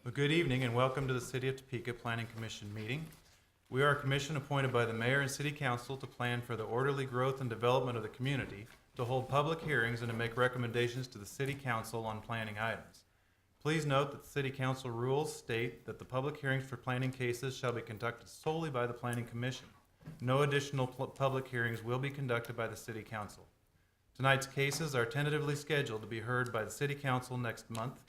Well, good evening and welcome to the City of Topeka Planning Commission meeting. We are a commission appointed by the mayor and city council to plan for the orderly growth and development of the community, to hold public hearings and to make recommendations to the city council on planning items. Please note that the city council rules state that the public hearings for planning cases shall be conducted solely by the planning commission. No additional public hearings will be conducted by the city council. Tonight's cases are tentatively scheduled to be heard by the city council next month.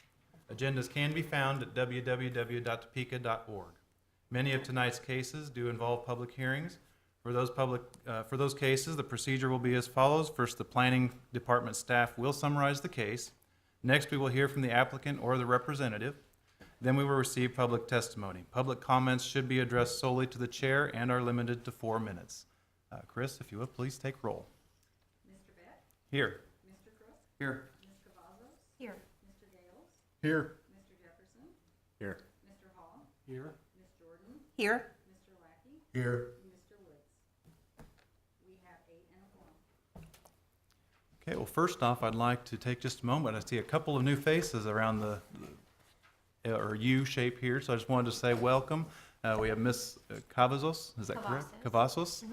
Agendas can be found at www.topeka.org. Many of tonight's cases do involve public hearings. For those cases, the procedure will be as follows. First, the planning department staff will summarize the case. Next, we will hear from the applicant or the representative. Then we will receive public testimony. Public comments should be addressed solely to the chair and are limited to 4 minutes. Chris, if you would, please take roll. Mr. Beck? Here. Mr. Crook? Here. Ms. Cavazos? Here. Mr. Gales? Here. Mr. Jefferson? Here. Mr. Hall? Here. Ms. Jordan? Here. Mr. Lackey? Here. And Mr. Woods? We have 8 and a quorum. Okay, well, first off, I'd like to take just a moment. I see a couple of new faces around the or U shape here, so I just wanted to say welcome. We have Ms. Cavazos, is that correct? Cavazos,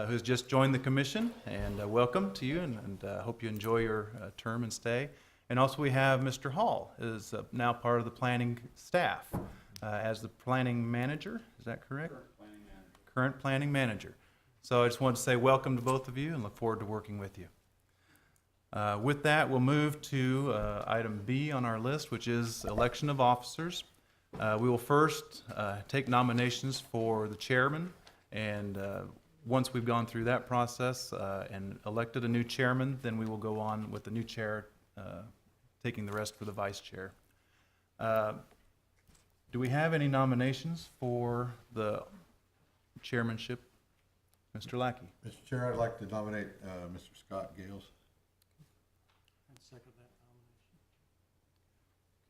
who's just joined the commission, and welcome to you, and hope you enjoy your term and stay. And also we have Mr. Hall, is now part of the planning staff as the planning manager, is that correct? Current planning manager. So I just wanted to say welcome to both of you and look forward to working with you. With that, we'll move to item B on our list, which is election of officers. We will first take nominations for the chairman, and once we've gone through that process and elected a new chairman, then we will go on with the new chair taking the rest for the vice chair. Do we have any nominations for the chairmanship? Mr. Lackey. Mr. Chair, I'd like to nominate Mr. Scott Gales. I'd second that nomination.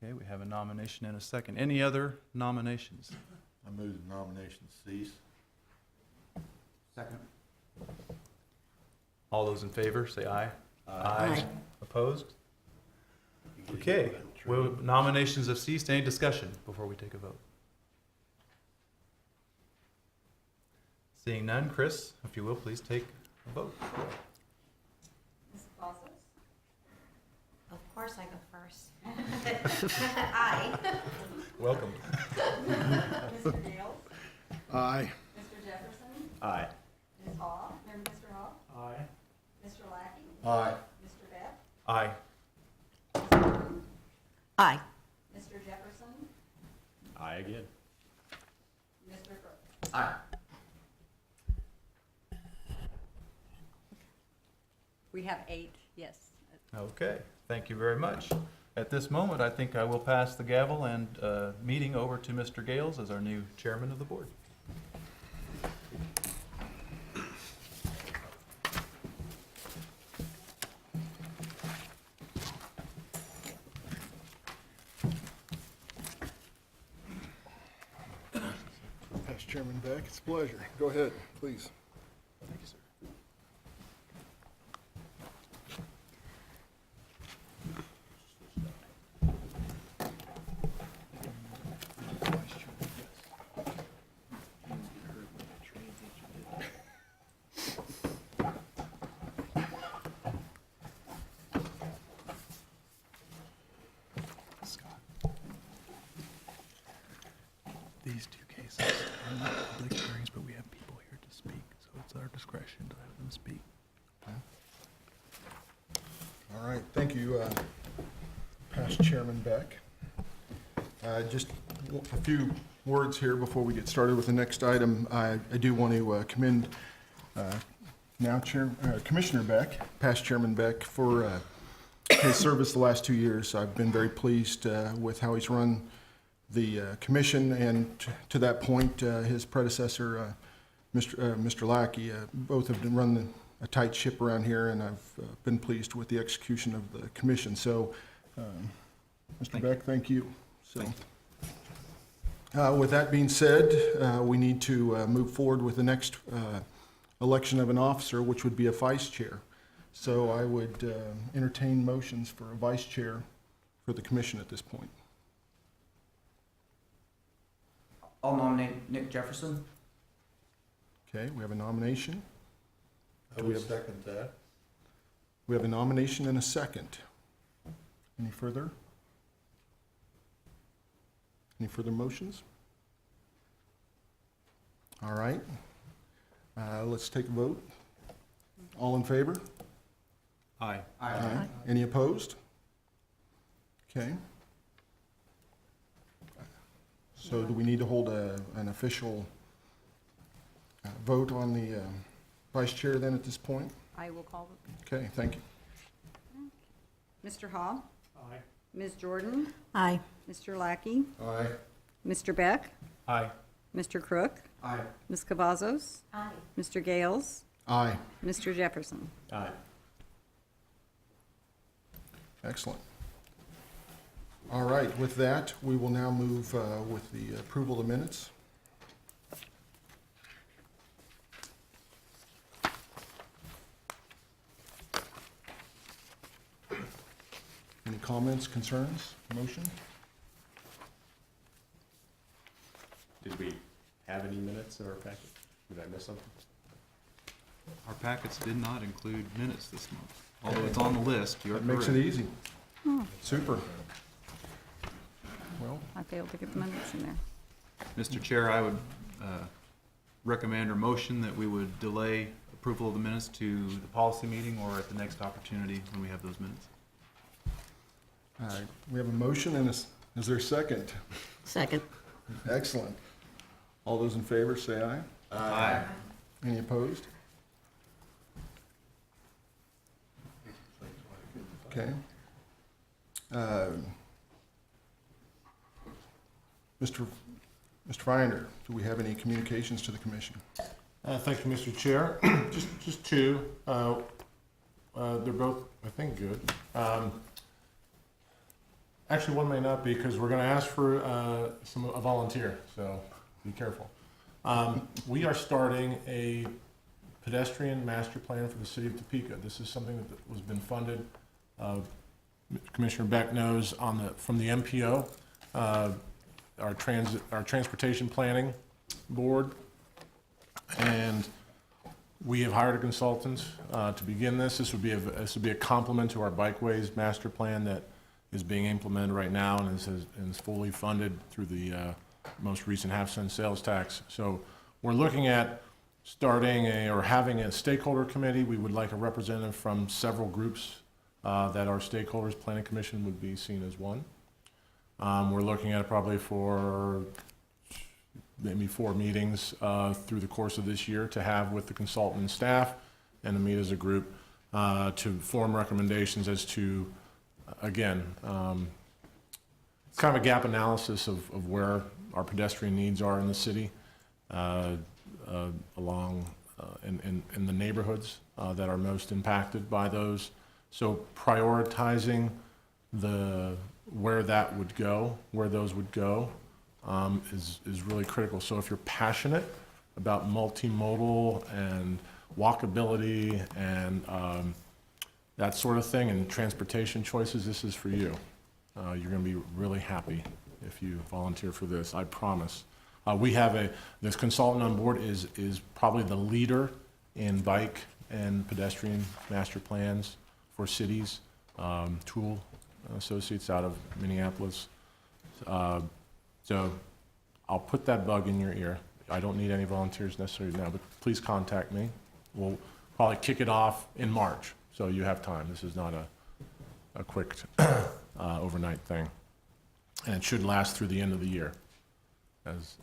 Okay, we have a nomination and a second. Any other nominations? I move the nomination cease. Second. All those in favor, say aye. Aye. Opposed? Okay, well, nominations have ceased. Any discussion before we take a vote? Seeing none, Chris, if you will, please take a vote. Ms. Cavazos? Of course I go first. Aye. Welcome. Mr. Gales? Aye. Mr. Jefferson? Aye. Ms. Hall? Or Mr. Hall? Aye. Mr. Lackey? Aye. Mr. Beck? Aye. Ms. Jordan? Aye. Mr. Jefferson? Aye again. Mr. Crook? Aye. We have 8, yes. Okay, thank you very much. At this moment, I think I will pass the gavel and meeting over to Mr. Gales as our new chairman of the board. Past Chairman Beck, it's a pleasure. Go ahead, please. Thank you, sir. Scott. These two cases are not public hearings, but we have people here to speak, so it's our discretion to have them speak. All right, thank you, past Chairman Beck. Just a few words here before we get started with the next item. I do want to commend Commissioner Beck, past Chairman Beck, for his service the last 2 years. I've been very pleased with how he's run the commission, and to that point, his predecessor, Mr. Lackey, both have run a tight ship around here, and I've been pleased with the execution of the commission. So, Mr. Beck, thank you. So, with that being said, we need to move forward with the next election of an officer, which would be a vice chair. So I would entertain motions for a vice chair for the commission at this point. I'll nominate Nick Jefferson. Okay, we have a nomination. I would second that. We have a nomination and a second. Any further? Any further motions? All right. Let's take a vote. All in favor? Aye. Aye. Any opposed? Okay. So do we need to hold an official vote on the vice chair then at this point? I will call. Okay, thank you. Mr. Hall? Aye. Ms. Jordan? Aye. Mr. Lackey? Aye. Mr. Beck? Aye. Mr. Crook? Aye. Ms. Cavazos? Aye. Mr. Gales? Aye. Mr. Jefferson? Aye. Excellent. All right, with that, we will now move with the approval of minutes. Any comments, concerns, motion? Did we have any minutes in our packet? Did I miss something? Our packets did not include minutes this month, although it's on the list, you're That makes it correct. easy. Super. Well, I failed to get the minutes in there. Mr. Chair, I would recommend or motion that we would delay approval of the minutes to the policy meeting or at the next opportunity when we have those minutes. all right, we have a motion and is there a second? Second. Excellent. All those in favor, say aye. Aye. Any opposed? Okay. Mr. Finder, do we have any communications to the commission? Thank you, Mr. Chair. Just two. They're both, I think, good. Actually, one may not be, because we're going to ask for a volunteer, so be careful. We are starting a pedestrian master plan for the city of Topeka. This is something that was been funded. Commissioner Beck knows from the MPO, our transportation planning board, and we have hired a consultant to begin this. This would be a complement to our bikeways master plan that is being implemented right now and is fully funded through the most recent half-cent sales tax. So we're looking at starting having a stakeholder committee. We would like a representative from several groups that our stakeholders, planning commission would be seen as one. We're looking at it probably for maybe 4 meetings through the course of this year to have with the consultant and staff, and to meet as a group to form recommendations as to, again, kind of a gap analysis of where our pedestrian needs are in the city, along in the neighborhoods that are most impacted by those. So prioritizing where those would go is really critical. So if you're passionate about multimodal and walkability and that sort of thing and transportation choices, this is for you. You're going to be really happy if you volunteer for this, I promise. We have this consultant on board is probably the leader in bike and pedestrian master plans for cities, Tool Associates out of Minneapolis. So I'll put that bug in your ear. I don't need any volunteers necessarily now, but please contact me. We'll probably kick it off in March, so you have time. This is not a quick overnight thing. And it should last through the end of the year.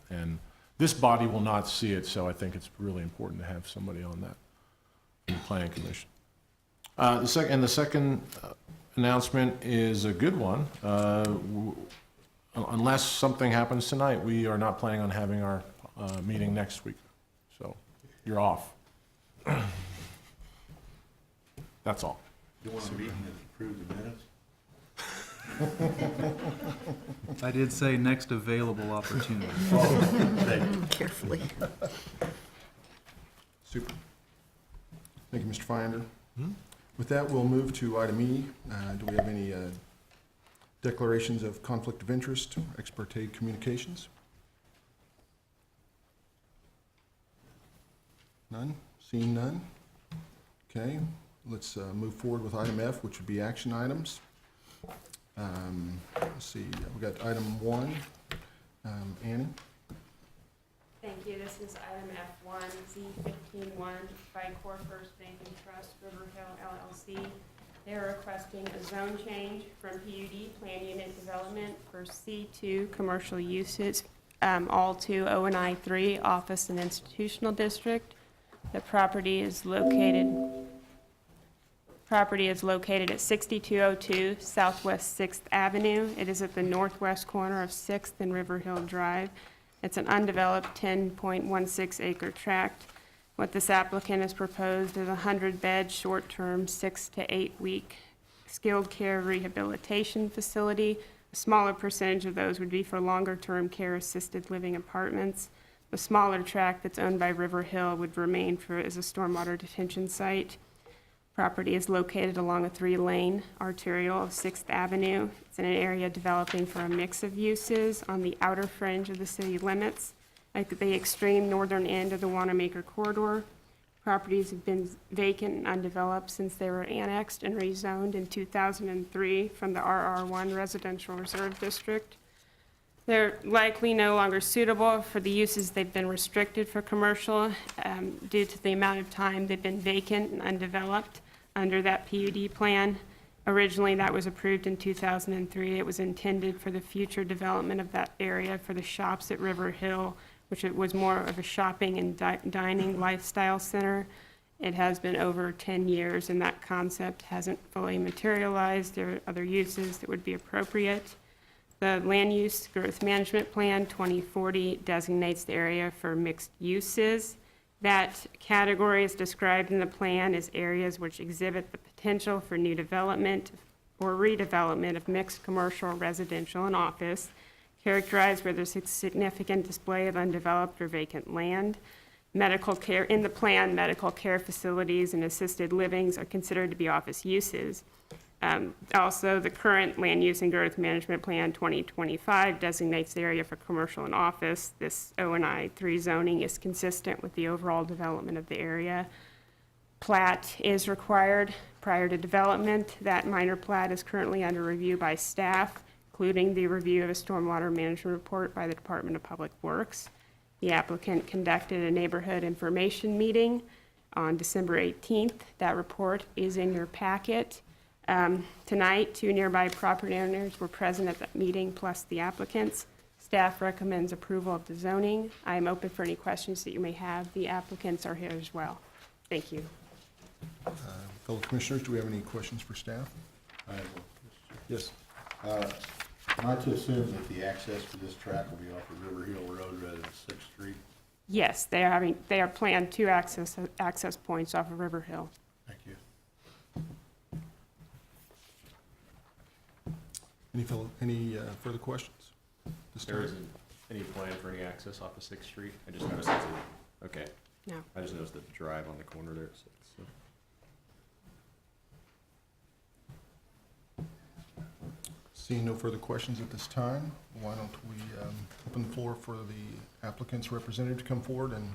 And this body will not see it, so I think it's really important to have somebody on that in the Planning Commission. The second announcement is a good one. Unless something happens tonight, we are not planning on having our meeting next week. So you're off. That's all. You want a meeting and approve the minutes? I did say next available opportunity. Carefully. Super. Thank you, Mr. Finder. With that, we'll move to item E. Do we have any declarations of conflict of interest, ex parte communications? None? Seeing none? Okay, let's move forward with item F, which would be action items. Let's see, we got item 1. Annie? Thank you. This is item F1, Z15-1 by Core First Bank and Trust, River Hill LLC. They're requesting a zone change from PUD, Plan Unit Development, for C2 commercial uses, all to O&I 3, Office and Institutional District. The property is located at 6202 Southwest 6th Avenue. It is at the northwest corner of 6th and River Hill Drive. It's an undeveloped 10.16 acre tract. What this applicant has proposed is a 100-bed, short-term, 6 to 8 week skilled care rehabilitation facility. A smaller percentage of those would be for longer-term care assisted living apartments. The smaller tract that's owned by River Hill would remain as a stormwater detention site. Property is located along a 3-lane arterial of 6th Avenue. It's in an area developing for a mix of uses on the outer fringe of the city limits, like the extreme northern end of the Wanamaker corridor. Properties have been vacant and undeveloped since they were annexed and rezoned in 2003 from the RR1 Residential Reserve District. They're likely no longer suitable for the uses they've been restricted for commercial due to the amount of time they've been vacant and undeveloped under that PUD plan. Originally, that was approved in 2003. It was intended for the future development of that area for the shops at River Hill, which it was more of a shopping and dining lifestyle center. It has been over 10 years, and that concept hasn't fully materialized. There are other uses that would be appropriate. The Land Use Growth Management Plan 2040 designates the area for mixed uses. That category is described in the plan as areas which exhibit the potential for new development or redevelopment of mixed commercial, residential, and office, characterized where there's a significant display of undeveloped or vacant land. Medical care, in the plan, medical care facilities and assisted livings are considered to be office uses. Also, the current Land Use and Growth Management Plan 2025 designates the area for commercial and office. This O&I 3 zoning is consistent with the overall development of the area. Plat is required prior to development. That minor plat is currently under review by staff, including the review of a stormwater management report by the Department of Public Works. The applicant conducted a neighborhood information meeting on December 18th. That report is in your packet. Tonight, 2 nearby property owners were present at that meeting, plus the applicants. Staff recommends approval of the zoning. I am open for any questions that you may have. The applicants are here as well. Thank you. Fellow commissioners, do we have any questions for staff? I have one. Yes. Am I to assume that the access to this track will be off of River Hill Road rather than Sixth Street? Yes, they are planned 2 access points off of River Hill. Thank you. Any further questions? There isn't any plan for any access off of 6th Street? I just noticed it's okay. No. I just noticed the drive on the corner there. So Seeing no further questions at this time, why don't we open the floor for the applicant's representative to come forward and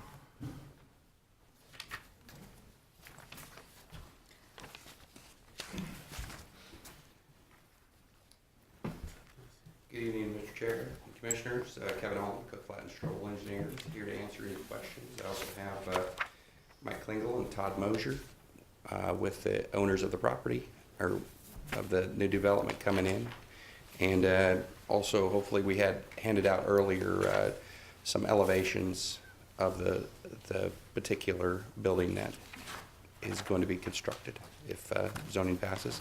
Good evening, Mr. Chair and Commissioners. Kevin Alden, Cook Flat and Strobel Engineer, here to answer any questions. I also have Mike Klingel and Todd Mosier with the owners of the property, or of the new development coming in. And also, hopefully, we had handed out earlier some elevations of the particular building that is going to be constructed if zoning passes.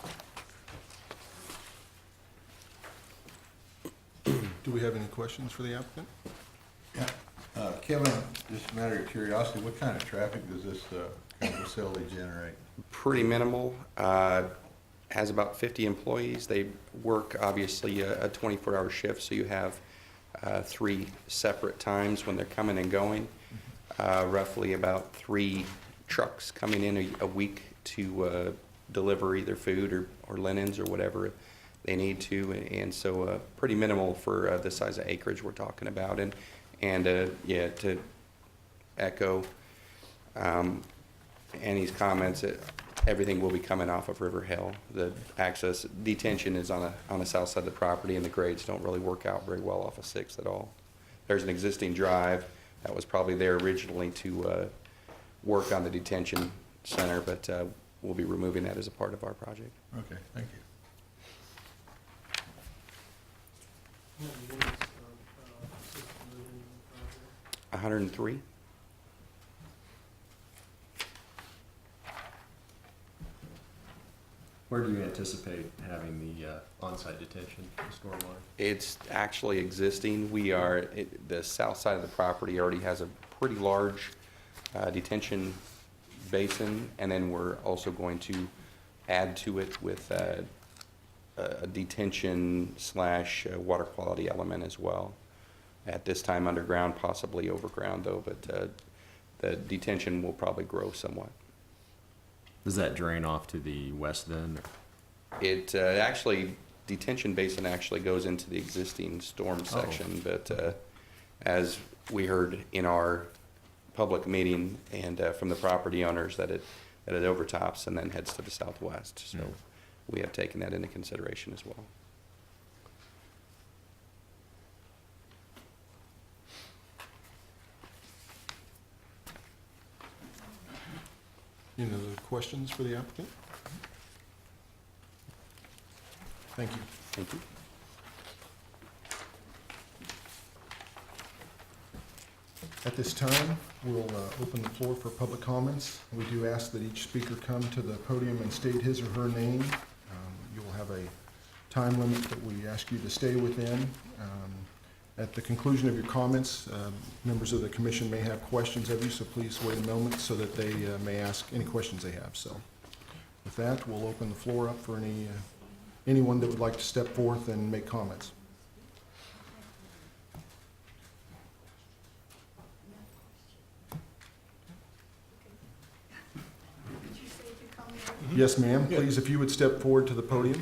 do we have any questions for the applicant? Yeah. Kevin, just a matter of curiosity, what kind of traffic does this kind of facility generate? Pretty minimal. Has about 50 employees. They work, obviously, a 24-hour shift, so you have 3 separate times when they're coming and going. Roughly about 3 trucks coming in a week to deliver either food or linens or whatever they need to, and so pretty minimal for the size of acreage we're talking about. And yeah, to echo Annie's comments, everything will be coming off of River Hill. The access, detention is on the south side of the property, and the grades don't really work out very well off of Sixth at all. There's an existing drive that was probably there originally to work on the detention center, but we'll be removing that as a part of our project. Okay, thank you. 103? Where do you anticipate having the on-site detention, the stormwater? It's actually existing. The south side of the property already has a pretty large detention basin, and then we're also going to add to it with a detention / water quality element as well. At this time underground, possibly overground though, but the detention will probably grow somewhat. Does that drain off to the west then? It actually, detention basin actually goes into the existing storm section, but as we heard in our public meeting and from the property owners that it overtops and then heads to the southwest. So we have taken that into consideration as well. Any other questions for the applicant? Thank you. Thank you. At this time, we'll open the floor for public comments. We do ask that each speaker come to the podium and state his or her name. You will have a time limit that we ask you to stay within. At the conclusion of your comments, members of the commission may have questions of you, so please wait a moment so that they may ask any questions they have. So with that, we'll open the floor up for anyone that would like to step forth and make comments. Yes, ma'am. Please, if you would step forward to the podium.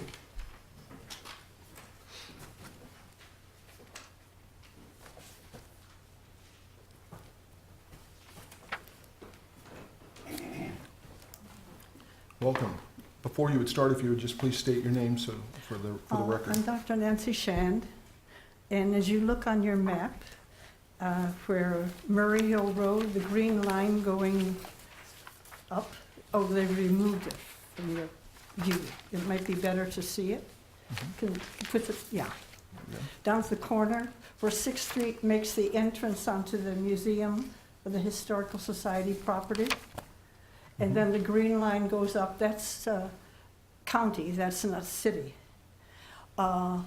Welcome. Before you would start, if you would just please state your name so for the record. I'm Dr. Nancy Shand, and as you look on your map, where Murray Hill Road, the green line going up, oh, they've removed it from your view. It might be better to see it. Can you put the, yeah. Down at the corner, where 6th Street makes the entrance onto the Museum of the Historical Society property. And then the green line goes up, that's county, that's not city. My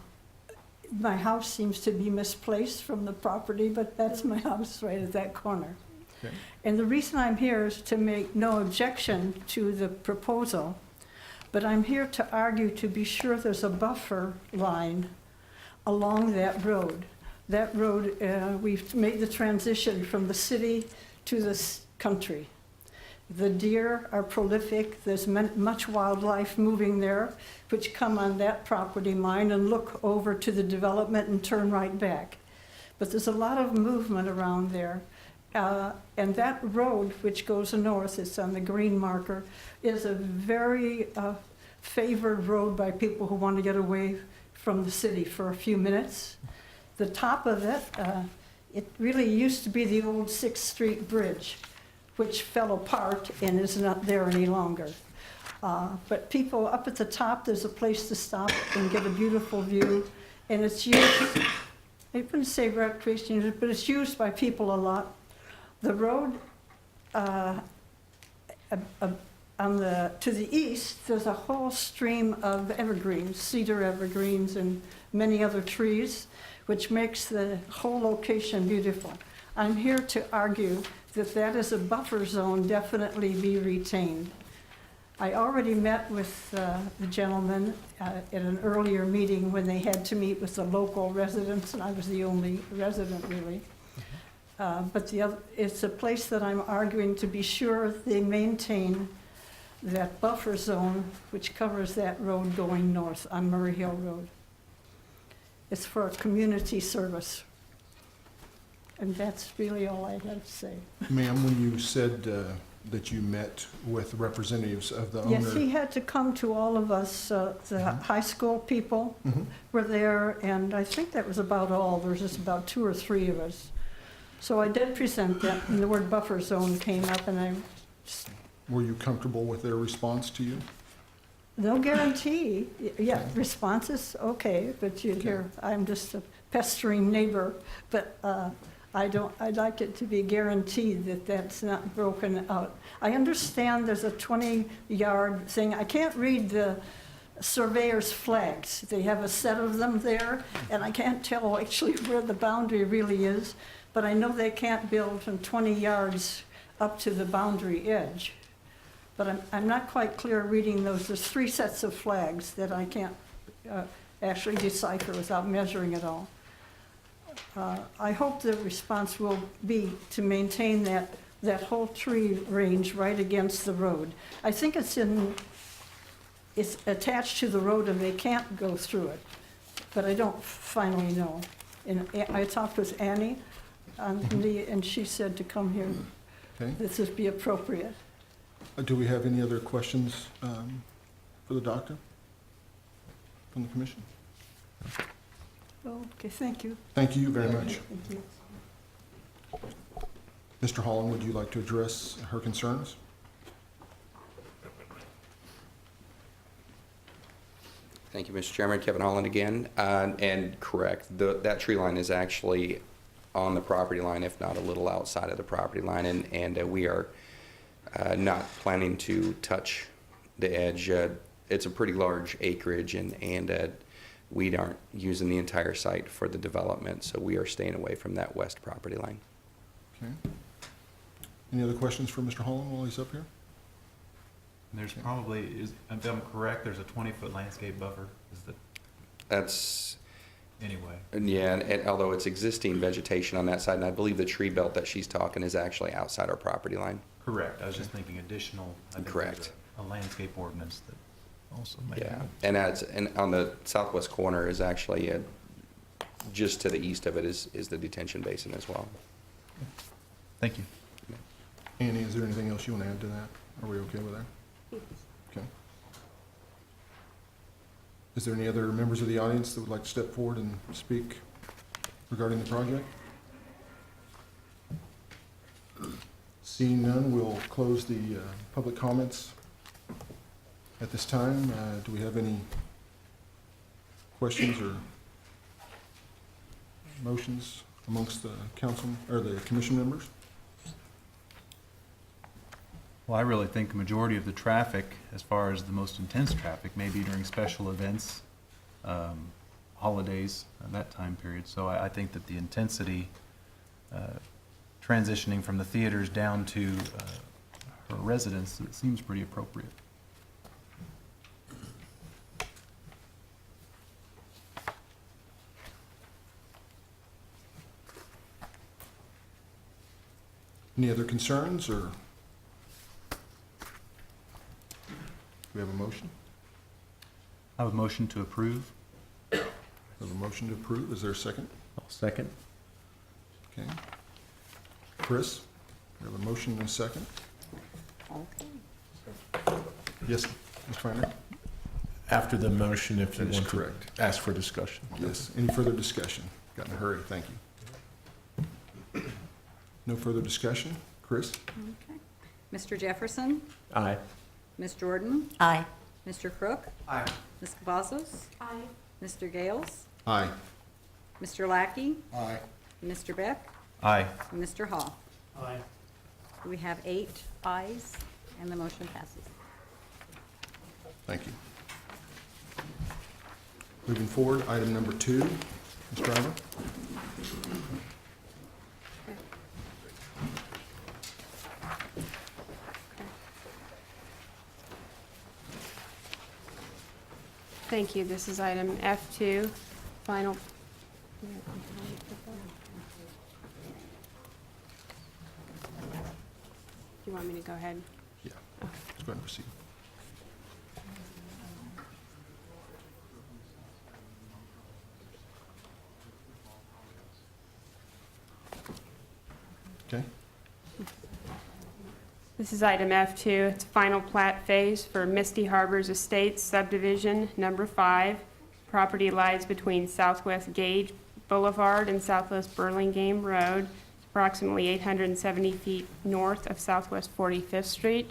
house seems to be misplaced from the property, but that's my house right at that corner. Okay. And the reason I'm here is to make no objection to the proposal, but I'm here to argue to be sure there's a buffer line along that road. That road, we've made the transition from the city to the country. The deer are prolific. There's much wildlife moving there, which come on that property line and look over to the development and turn right back. But there's a lot of movement around there. And that road, which goes north, it's on the green marker, is a very favored road by people who want to get away from the city for a few minutes. The top of it, it really used to be the old 6th Street Bridge, which fell apart and is not there any longer. But people up at the top, there's a place to stop and get a beautiful view. And it's used, I wouldn't say recreation, but it's used by people a lot. The road to the east, there's a whole stream of evergreens, cedar evergreens and many other trees, which makes the whole location beautiful. I'm here to argue that that is a buffer zone, definitely be retained. I already met with the gentleman at an earlier meeting when they had to meet with the local residents, and I was the only resident really. But it's a place that I'm arguing to be sure they maintain that buffer zone which covers that road going north on Murray Hill Road. It's for a community service. And that's really all I have to say. Ma'am, when you said that you met with representatives of the owner? Yes, he had to come to all of us, the high school people Mhm. were there, and I think that was about all. There was just about 2 or 3 of us. So I did present that, and the word buffer zone came up, and Were you comfortable with their response to you? no guarantee. Yeah, responses, okay, but you hear, I'm just a pestering neighbor, but I'd like it to be guaranteed that that's not broken out. I understand there's a 20-yard thing. I can't read the surveyor's flags. They have a set of them there, and I can't tell actually where the boundary really is, but I know they can't build from 20 yards up to the boundary edge. But I'm not quite clear reading those. There's 3 sets of flags that I can't actually decipher without measuring it all. I hope the response will be to maintain that whole tree range right against the road. I think it's attached to the road and they can't go through it, but I don't finally know. And I talked with Annie, and she said to come here, Okay. this would be appropriate. Do we have any other questions for the doctor from the commission? Okay, thank you. Thank you very much. Thank you. Mr. Holland, would you like to address her concerns? Thank you, Mr. Chairman. Kevin Holland again. And correct, that tree line is actually on the property line, if not a little outside of the property line, and we are not planning to touch the edge. It's a pretty large acreage, and we aren't using the entire site for the development, so we are staying away from that west property line. Okay. Any other questions for Mr. Holland while he's up here? There's probably, if I'm correct, there's a 20-foot landscape buffer, That's, anyway. yeah, and although it's existing vegetation on that side, and I believe the tree belt that she's talking is actually outside our property line. Correct, I was just thinking additional. I think there's Correct. A landscape ordinance that also may. Yeah, and on the southwest corner is actually, just to the east of it is the detention basin as well. Thank you. Annie, is there anything else you want to add to that? Are we okay with that? Okay. Is there any other members of the audience that would like to step forward and speak regarding the project? Seeing none, we'll close the public comments at this time. Do we have any questions or motions amongst the council or the commission members? Well, I really think the majority of the traffic, as far as the most intense traffic, may be during special events, holidays, and that time period. So I think that the intensity, transitioning from the theaters down to her residence, it seems pretty appropriate. Any other concerns, or do we have a motion? I would motion to approve. We have a motion to approve. Is there a second? I'll second. Okay. Chris, we have a motion and a second. Okay. Yes, Ms. Feiner? After the motion, if you That is want to correct. ask for discussion. Yes. Any further discussion? Got in a hurry. Thank you. No further discussion? Chris? Okay. Mr. Jefferson? Aye. Ms. Jordan? Aye. Mr. Crook? Aye. Ms. Cavazos? Aye. Mr. Gales? Aye. Mr. Lackey? Aye. Mr. Beck? Aye. And Mr. Hall? Aye. We have 8 ayes, and the motion passes. Thank you. Moving forward, item number 2, Ms. Driver? Thank you. This is item F2, final. Do you want me to go ahead? Yeah. Let's go ahead and proceed. Okay. This is item F2. It's final plat phase for Misty Harbors Estates subdivision number 5. Property lies between Southwest Gage Boulevard and Southwest Burlingame Road, approximately 870 feet north of Southwest 45th Street.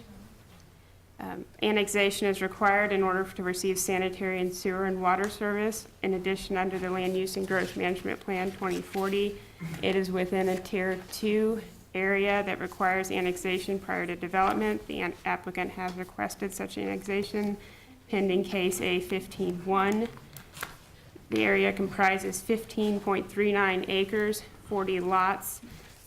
Annexation is required in order to receive sanitary and sewer and water service. In addition, under the Land Use and Growth Management Plan 2040, it is within a Tier 2 area that requires annexation prior to development. The applicant has requested such annexation pending case A15-1. The area comprises 15.39 acres, 40 lots.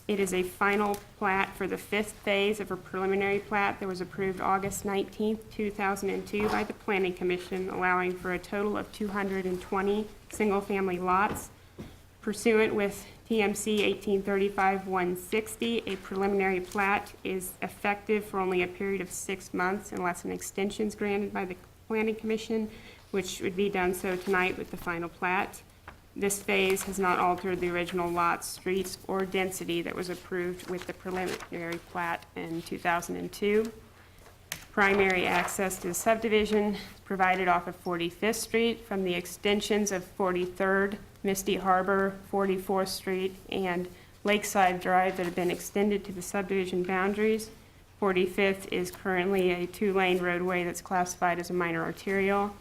It is a final plat for the 5th phase of a preliminary plat that was approved August 19th, 2002 by the Planning Commission, allowing for a total of 220 single-family lots. Pursuant with TMC 1835-160, a preliminary plat is effective for only a period of 6 months unless an extension is granted by the Planning Commission, which would be done so tonight with the final plat. This phase has not altered the original lots, streets, or density that was approved with the preliminary plat in 2002. Primary access to the subdivision is provided off of 45th Street from the extensions of 43rd, Misty Harbor, 44th Street, and Lakeside Drive that have been extended to the subdivision boundaries. 45th is currently a 2-lane roadway that's classified as a minor arterial.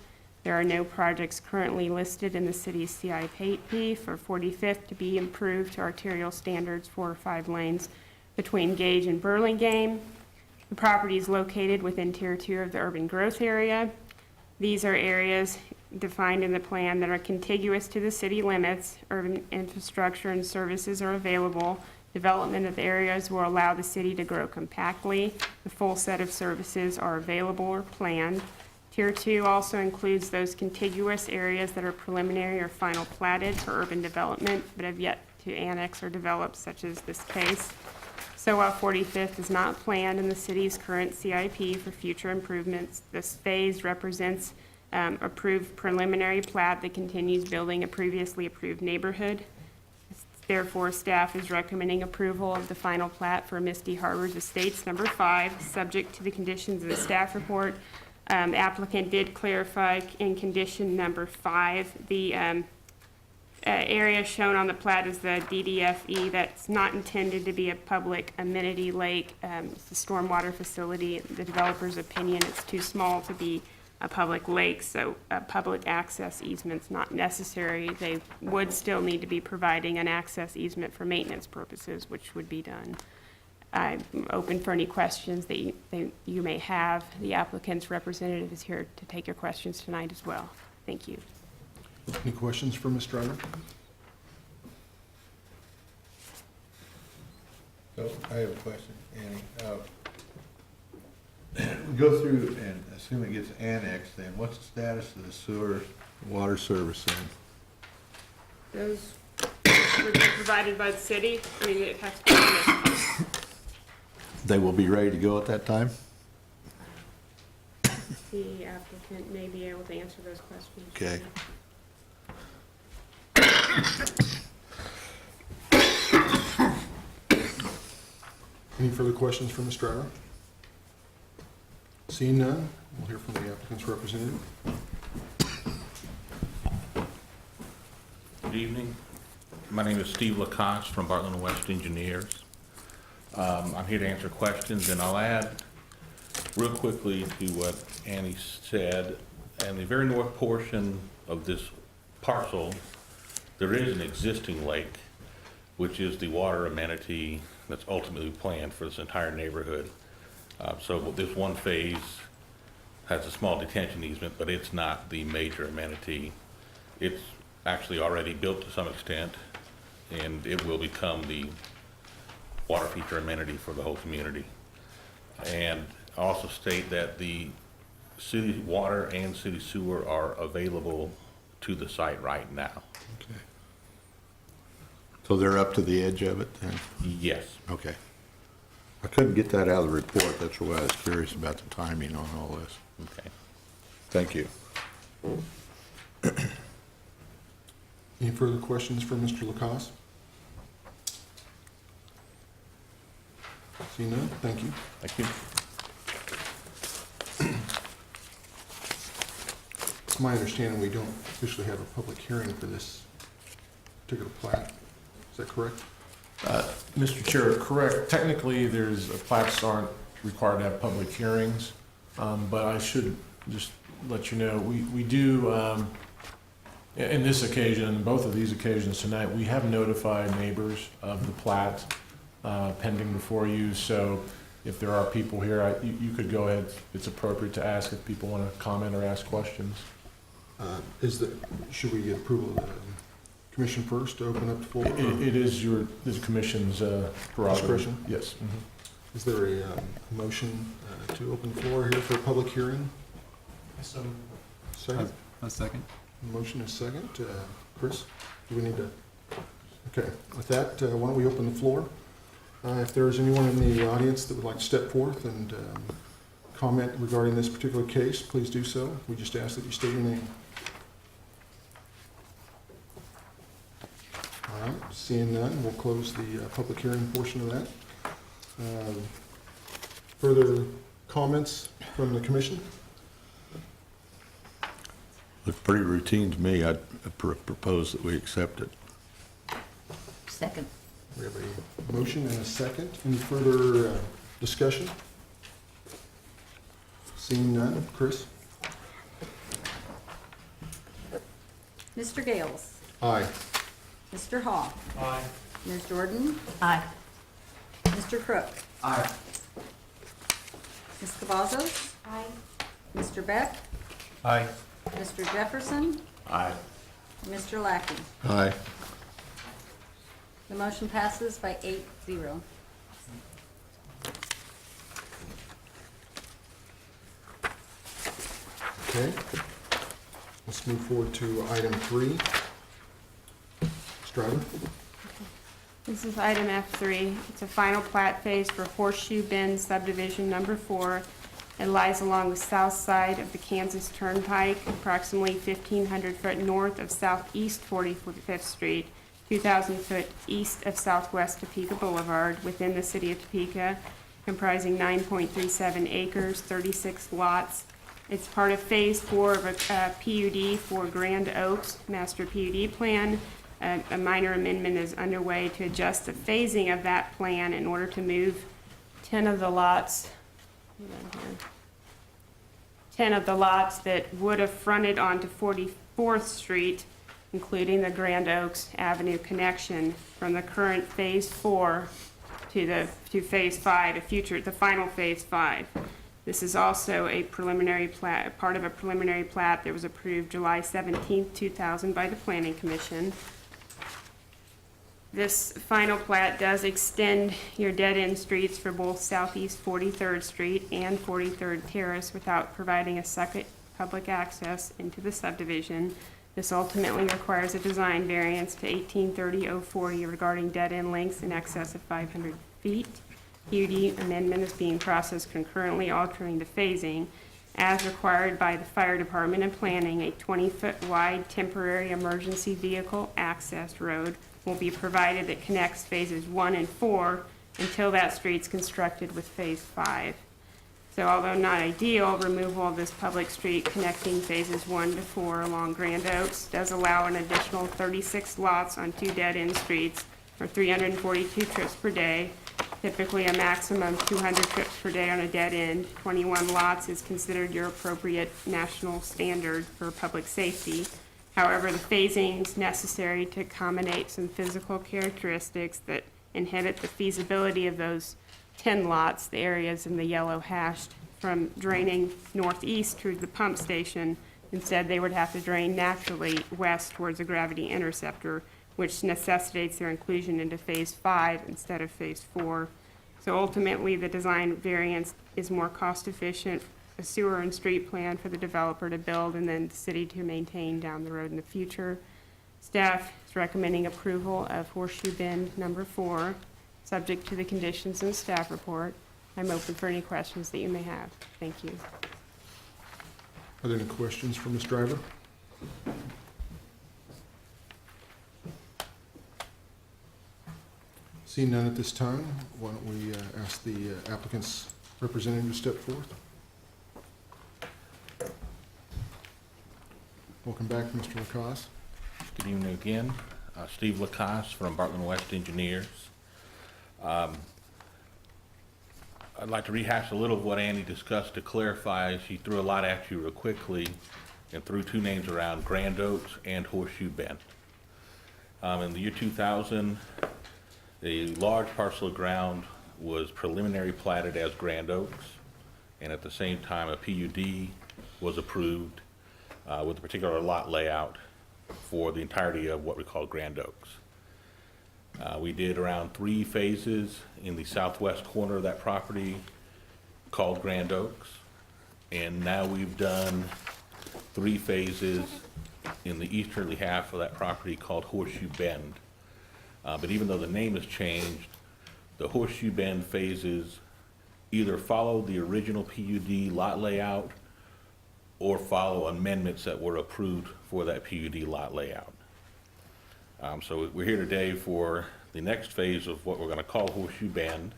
There are no projects currently listed in the city's CIP for 45th to be improved to arterial standards 4 or 5 lanes between Gage and Burlingame. The property is located within Tier 2 of the urban growth area. These are areas defined in the plan that are contiguous to the city limits. Urban infrastructure and services are available. Development of areas will allow the city to grow compactly. The full set of services are available or planned. Tier 2 also includes those contiguous areas that are preliminary or final platted for urban development but have yet to annex or develop, such as this case. So while 45th is not planned in the city's current CIP for future improvements, this phase represents approved preliminary plat that continues building a previously approved neighborhood. Therefore, staff is recommending approval of the final plat for Misty Harbors Estates number 5, subject to the conditions of the staff report. The applicant did clarify in condition number 5, the area shown on the plat is the DDFE. That's not intended to be a public amenity lake. It's a stormwater facility. The developer's opinion, it's too small to be a public lake, so a public access easement's not necessary. They would still need to be providing an access easement for maintenance purposes, which would be done. I'm open for any questions that you may have. The applicant's representative is here to take your questions tonight as well. Thank you. Any questions for Ms. Driver? So I have a question, Annie. We go through and assume it gets annexed, then what's the status of the sewer water service then? Those would be provided by the city. I mean, it has to be annexed. They will be ready to go at that time? The applicant may be able to answer those questions. Okay. Any further questions for Ms. Driver? Seeing none, we'll hear from the applicant's representative. Good evening. My name is Steve Lacoste from Bartlett and West Engineers. I'm here to answer questions, and I'll add real quickly to what Annie said. In the very north portion of this parcel, there is an existing lake, which is the water amenity that's ultimately planned for this entire neighborhood. So this one phase has a small detention easement, but it's not the major amenity. It's actually already built to some extent, and it will become the water feature amenity for the whole community. And I also state that the city water and city sewer are available to the site right now. Okay. So they're up to the edge of it then? Yes. Okay. I couldn't get that out of the report, that's why I was curious about the timing on all this. Okay. Thank you. Any further questions for Mr. Lacoste? See none, thank you. Thank you. It's my understanding we don't officially have a public hearing for this particular plat. Is that correct? Mr. Chair, correct. Technically, plats aren't required to have public hearings, but I should just let you know, we do, in this occasion, and both of these occasions tonight, we have notified neighbors of the plat pending before you. So if there are people here, you could go ahead. It's appropriate to ask if people want to comment or ask questions. Should we get approval of the commission first to open up the floor? It is the commission's prerogative. Discretion? Yes. Is there a motion to open the floor here for a public hearing? Second? A second. Motion is second. Chris, do we need to? Okay, with that, why don't we open the floor? If there is anyone in the audience that would like to step forth and comment regarding this particular case, please do so. We just ask that you state your name. All right, seeing none, we'll close the public hearing portion of that. Further comments from the commission? Looks pretty routine to me. I'd propose that we accept it. Second. We have a motion and a second. Any further discussion? Seeing none. Chris? Mr. Gales. Aye. Mr. Hall. Aye. Ms. Jordan. Aye. Mr. Crook. Aye. Ms. Cavazos. Aye. Mr. Beck. Aye. Mr. Jefferson. Aye. Mr. Lackey. Aye. The motion passes by 8-0. Okay. Let's move forward to item 3. Strider? This is item F3. It's a final plat phase for Horseshoe Bend subdivision number 4. It lies along the south side of the Kansas Turnpike, approximately 1,500 foot north of Southeast 45th Street, 2,000 foot east of Southwest Topeka Boulevard, within the city of Topeka, comprising 9.37 acres, 36 lots. It's part of Phase 4 of a PUD for Grand Oaks Master PUD Plan. A minor amendment is underway to adjust the phasing of that plan in order to move 10 of the lots, 10 of the lots that would have fronted onto 44th Street, including the Grand Oaks Avenue connection, from the current Phase 4 to Phase 5, the final Phase 5. This is also a preliminary plat, part of a preliminary plat that was approved July 17, 2000 by the Planning Commission. This final plat does extend your dead-end streets for both Southeast 43rd Street and 43rd Terrace without providing a second public access into the subdivision. This ultimately requires a design variance to 1830-040 regarding dead-end lengths in excess of 500 feet. PUD amendment is being processed concurrently, altering the phasing. As required by the Fire Department and Planning, a 20-foot wide temporary emergency vehicle access road will be provided that connects phases 1 and 4 until that street's constructed with phase 5. So although not ideal, removal of this public street connecting phases 1 to 4 along Grand Oaks does allow an additional 36 lots on 2 dead-end streets for 342 trips per day, typically a maximum of 200 trips per day on a dead end. 21 lots is considered your appropriate national standard for public safety. However, the phasing is necessary to accommodate some physical characteristics that inhibit the feasibility of those 10 lots, the areas in the yellow hashed, from draining northeast to the pump station. Instead, they would have to drain naturally west towards a gravity interceptor, which necessitates their inclusion into Phase 5 instead of Phase 4. So ultimately, the design variance is more cost-efficient, a sewer and street plan for the developer to build and then the city to maintain down the road in the future. Staff is recommending approval of Horseshoe Bend number 4, subject to the conditions in the staff report. I'm open for any questions that you may have. Thank you. Are there any questions for Ms. Driver? Seeing none at this time, why don't we ask the applicant's representative to step forth? Welcome back, Mr. Lacasse. Good evening again. Steve Lacasse from Bartlett West Engineers. I'd like to rehash a little of what Annie discussed to clarify. She threw a lot at you real quickly and threw two names around, Grand Oaks and Horseshoe Bend. In the year 2000, a large parcel of ground was preliminary platted as Grand Oaks, and at the same time, a PUD was approved with a particular lot layout for the entirety of what we call Grand Oaks. We did around 3 phases in the southwest corner of that property called Grand Oaks, and now we've done 3 phases in the easterly half of that property called Horseshoe Bend. But even though the name has changed, the Horseshoe Bend phases either follow the original PUD lot layout or follow amendments that were approved for that PUD lot layout. So we're here today for the next phase of what we're going to call Horseshoe Bend,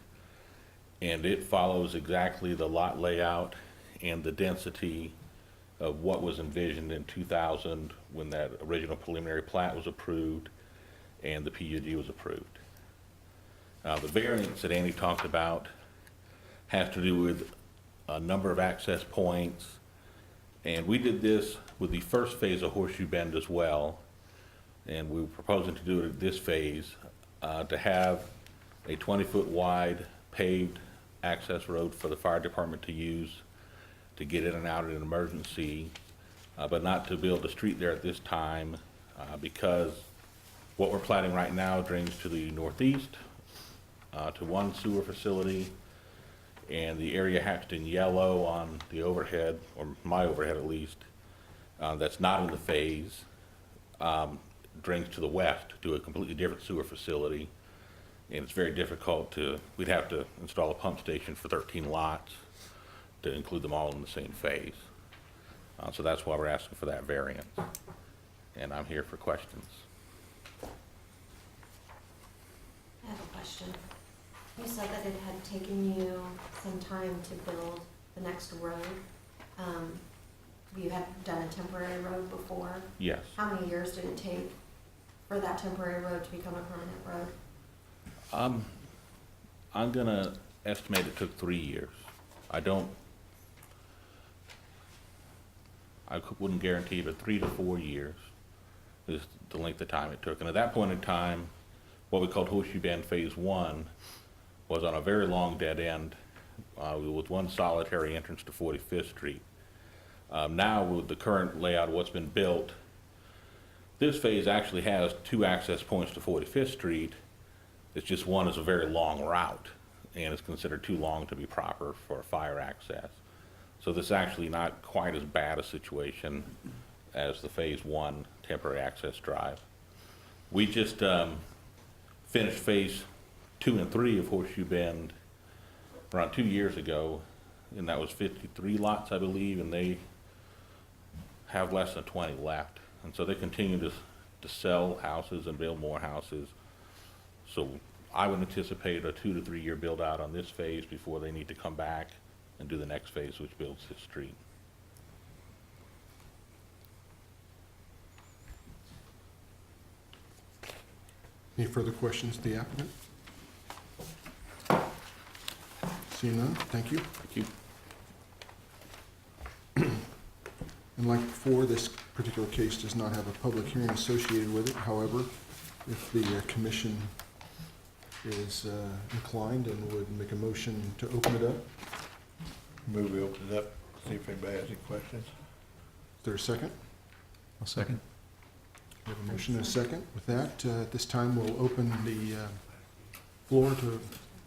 and it follows exactly the lot layout and the density of what was envisioned in 2000 when that original preliminary plat was approved and the PUD was approved. The variance that Andy talked about has to do with a number of access points, and we did this with the first phase of Horseshoe Bend as well, and we were proposing to do it at this phase to have a 20-foot wide paved access road for the fire department to use to get in and out in an emergency, but not to build a street there at this time because what we're planning right now drains to the northeast to one sewer facility, and the area hatched in yellow on the overhead, or my overhead at least, that's not in the phase, drains to the west to a completely different sewer facility, and it's very difficult to, we'd have to install a pump station for 13 lots to include them all in the same phase. So that's why we're asking for that variance, and I'm here for questions. I have a question. You said that it had taken you some time to build the next road. You had done a temporary road before. Yes. How many years did it take for that temporary road to become a permanent road? I'm gonna estimate it took 3 years. I wouldn't guarantee, but 3 to 4 years is the length of time it took. And at that point in time, what we called Horseshoe Bend Phase 1 was on a very long dead end with one solitary entrance to 45th Street. Now with the current layout of what's been built, this phase actually has 2 access points to 45th Street. It's just one is a very long route, and it's considered too long to be proper for fire access. So this is actually not quite as bad a situation as the Phase 1 temporary access drive. We just finished Phase 2 and 3 of Horseshoe Bend around 2 years ago, and that was 53 lots, I believe, and they have less than 20 left. And so they continue to sell houses and build more houses. So I would anticipate a 2 to 3 year build out on this phase before they need to come back and do the next phase, which builds this street. Any further questions to the applicant? Seeing none, thank you. Thank you. And like before, this particular case does not have a public hearing associated with it. However, if the commission is inclined and would make a motion to open it up, Move we open it up, see if anybody has any questions. is there a second? I'll second. We have a motion and a second. With that, at this time, we'll open the floor to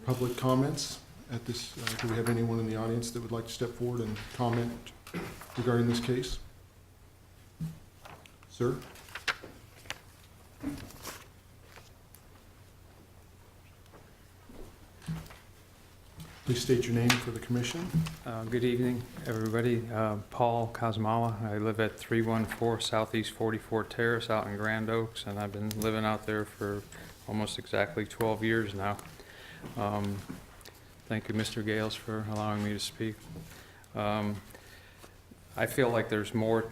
public comments. At this, do we have anyone in the audience that would like to step forward and comment regarding this case? Sir? Please state your name for the commission. Good evening, everybody. Paul Kazmala. I live at 314 Southeast 44 Terrace out in Grand Oaks, and I've been living out there for almost exactly 12 years now. Thank you, Mr. Gales, for allowing me to speak. I feel like there's more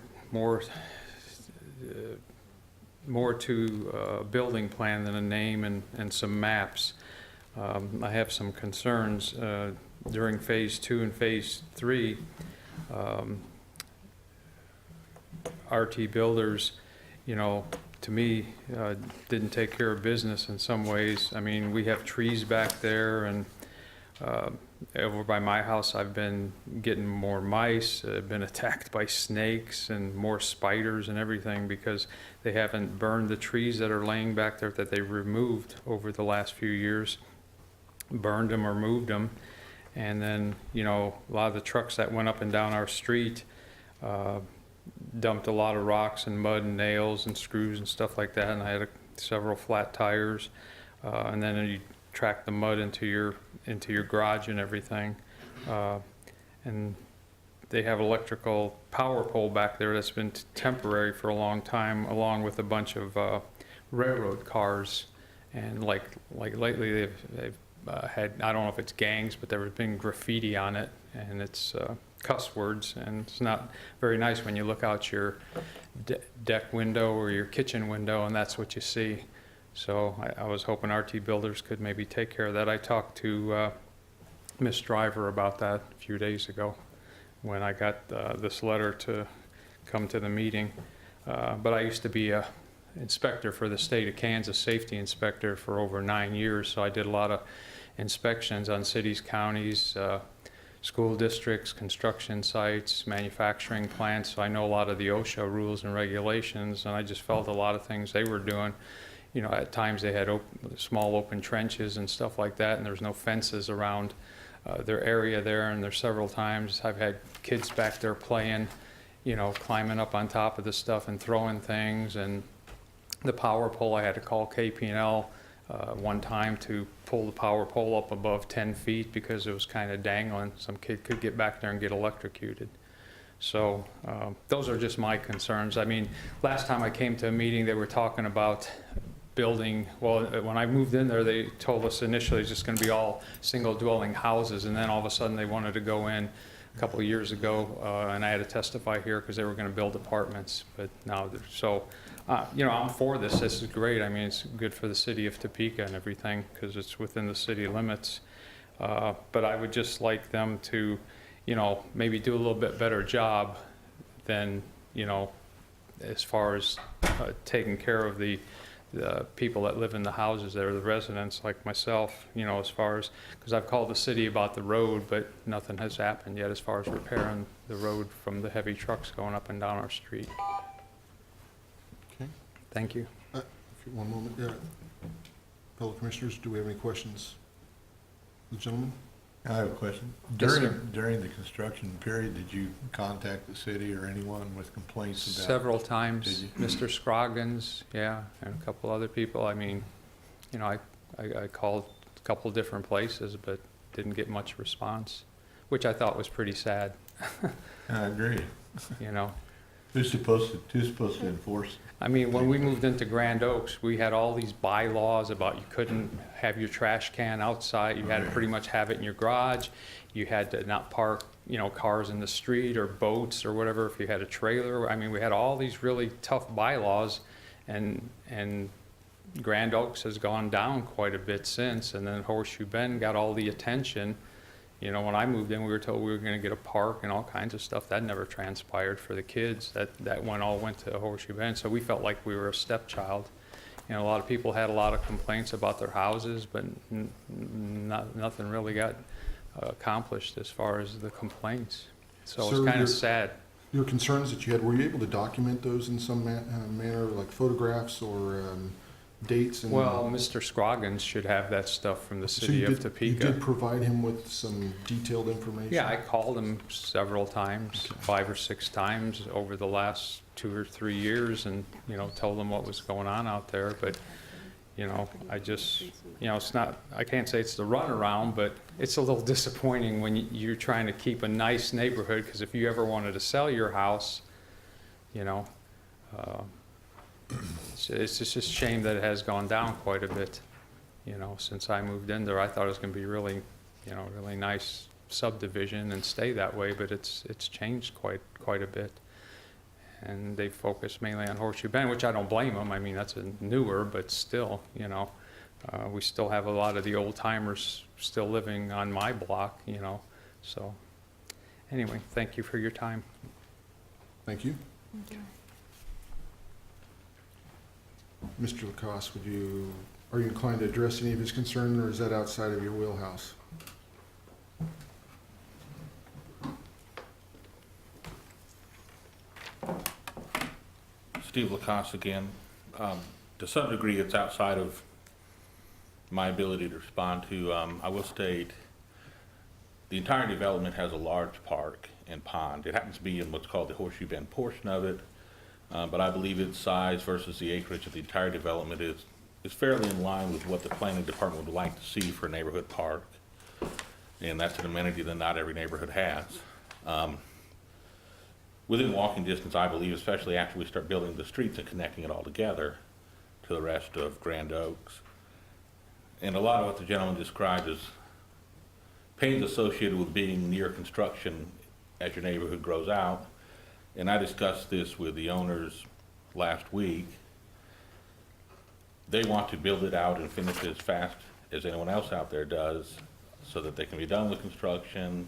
to a building plan than a name and some maps. I have some concerns during Phase 2 and Phase 3. RT Builders, you know, to me, didn't take care of business in some ways. I mean, we have trees back there, and over by my house, I've been getting more mice, been attacked by snakes and more spiders and everything because they haven't burned the trees that are laying back there that they removed over the last few years, burned them or moved them. And then, you know, a lot of the trucks that went up and down our street dumped a lot of rocks and mud and nails and screws and stuff like that, and I had several flat tires, and then you track the mud into your garage and everything, and they have electrical power pole back there that's been temporary for a long time, along with a bunch of railroad cars, and like lately they've had, I don't know if it's gangs, but there was been graffiti on it, and it's cuss words, and it's not very nice when you look out your deck window or your kitchen window and that's what you see. So I was hoping RT Builders could maybe take care of that. I talked to Ms. Driver about that a few days ago when I got this letter to come to the meeting. But I used to be a inspector for the state of Kansas, safety inspector for over 9 years, so I did a lot of inspections on cities, counties, school districts, construction sites, manufacturing plants. So I know a lot of the OSHA rules and regulations, and I just felt a lot of things they were doing. You know, at times they had small open trenches and stuff like that, and there's no fences around their area there. And there's several times I've had kids back there playing, you know, climbing up on top of the stuff and throwing things. And the power pole, I had to call KP&L one time to pull the power pole up above 10 feet because it was kind of dangling. Some kid could get back there and get electrocuted. So those are just my concerns. I mean, last time I came to a meeting, they were talking about building, well, when I moved in there, they told us initially it's just going to be all single dwelling houses, and then all of a sudden they wanted to go in a couple of years ago, and I had to testify here because they were going to build apartments. But now, so you know, I'm for this. This is great. I mean, it's good for the city of Topeka and everything because it's within the city limits. But I would just like them to, you know, maybe do a little bit better job than, you know, as far as taking care of the people that live in the houses there, the residents like myself, you know, as far as, because I've called the city about the road, but nothing has happened yet as far as repairing the road from the heavy trucks going up and down our street. Okay. Thank you. One moment. Fellow commissioners, do we have any questions? The gentleman? I have a question. Yes, sir. During the construction period, did you contact the city or anyone with complaints about? Several times. Did Mr. Scroggins, yeah, and a couple other people. I mean, you know, I called a couple different places, but didn't get much response, which I thought was pretty sad. I agree. You know. Who's supposed to enforce? I mean, when we moved into Grand Oaks, we had all these bylaws about you couldn't have your trash can outside. You had to pretty much have it in your garage. You had to not park, you know, cars in the street or boats or whatever if you had a trailer. I mean, we had all these really tough bylaws, and Grand Oaks has gone down quite a bit since. And then Horseshoe Bend got all the attention. You know, when I moved in, we were told we were going to get a park and all kinds of stuff. That never transpired for the kids. That all went to Horseshoe Bend. So we felt like we were a stepchild. You know, a lot of people had a lot of complaints about their houses, but nothing really got accomplished as far as the complaints. So it's kind of sad. Your concerns that you had, were you able to document those in some manner, like photographs or dates? And well, Mr. Scroggins should have that stuff from the city of Topeka. You did provide him with some detailed information? Yeah, I called him several times, 5 or 6 times over the last 2 or 3 years, and, you know, told him what was going on out there. But, you know, I just, you know, it's not, I can't say it's the runaround, but it's a little disappointing when you're trying to keep a nice neighborhood, because if you ever wanted to sell your house, you know, it's just a shame that it has gone down quite a bit. you know, since I moved in there. I thought it was gonna be really, you know, really nice subdivision and stay that way, but it's changed quite a bit. And they focus mainly on Horseshoe Bend, which I don't blame them. I mean, that's a newer, but still, you know, we still have a lot of the old timers still living on my block, you know, so. Anyway, thank you for your time. Thank you. Mr. Lacoste, are you inclined to address any of his concerns, or is that outside of your wheelhouse? Steve Lacoste again. To some degree, it's outside of my ability to respond to. I will state the entire development has a large park and pond. It happens to be in what's called the Horseshoe Bend portion of it, but I believe its size versus the acreage of the entire development is fairly in line with what the planning department would like to see for a neighborhood park. And that's an amenity that not every neighborhood has. Within walking distance, I believe, especially after we start building the streets and connecting it all together to the rest of Grand Oaks. And a lot of what the gentleman described is pains associated with being near construction as your neighborhood grows out. And I discussed this with the owners last week. They want to build it out and finish it as fast as anyone else out there does, so that they can be done with construction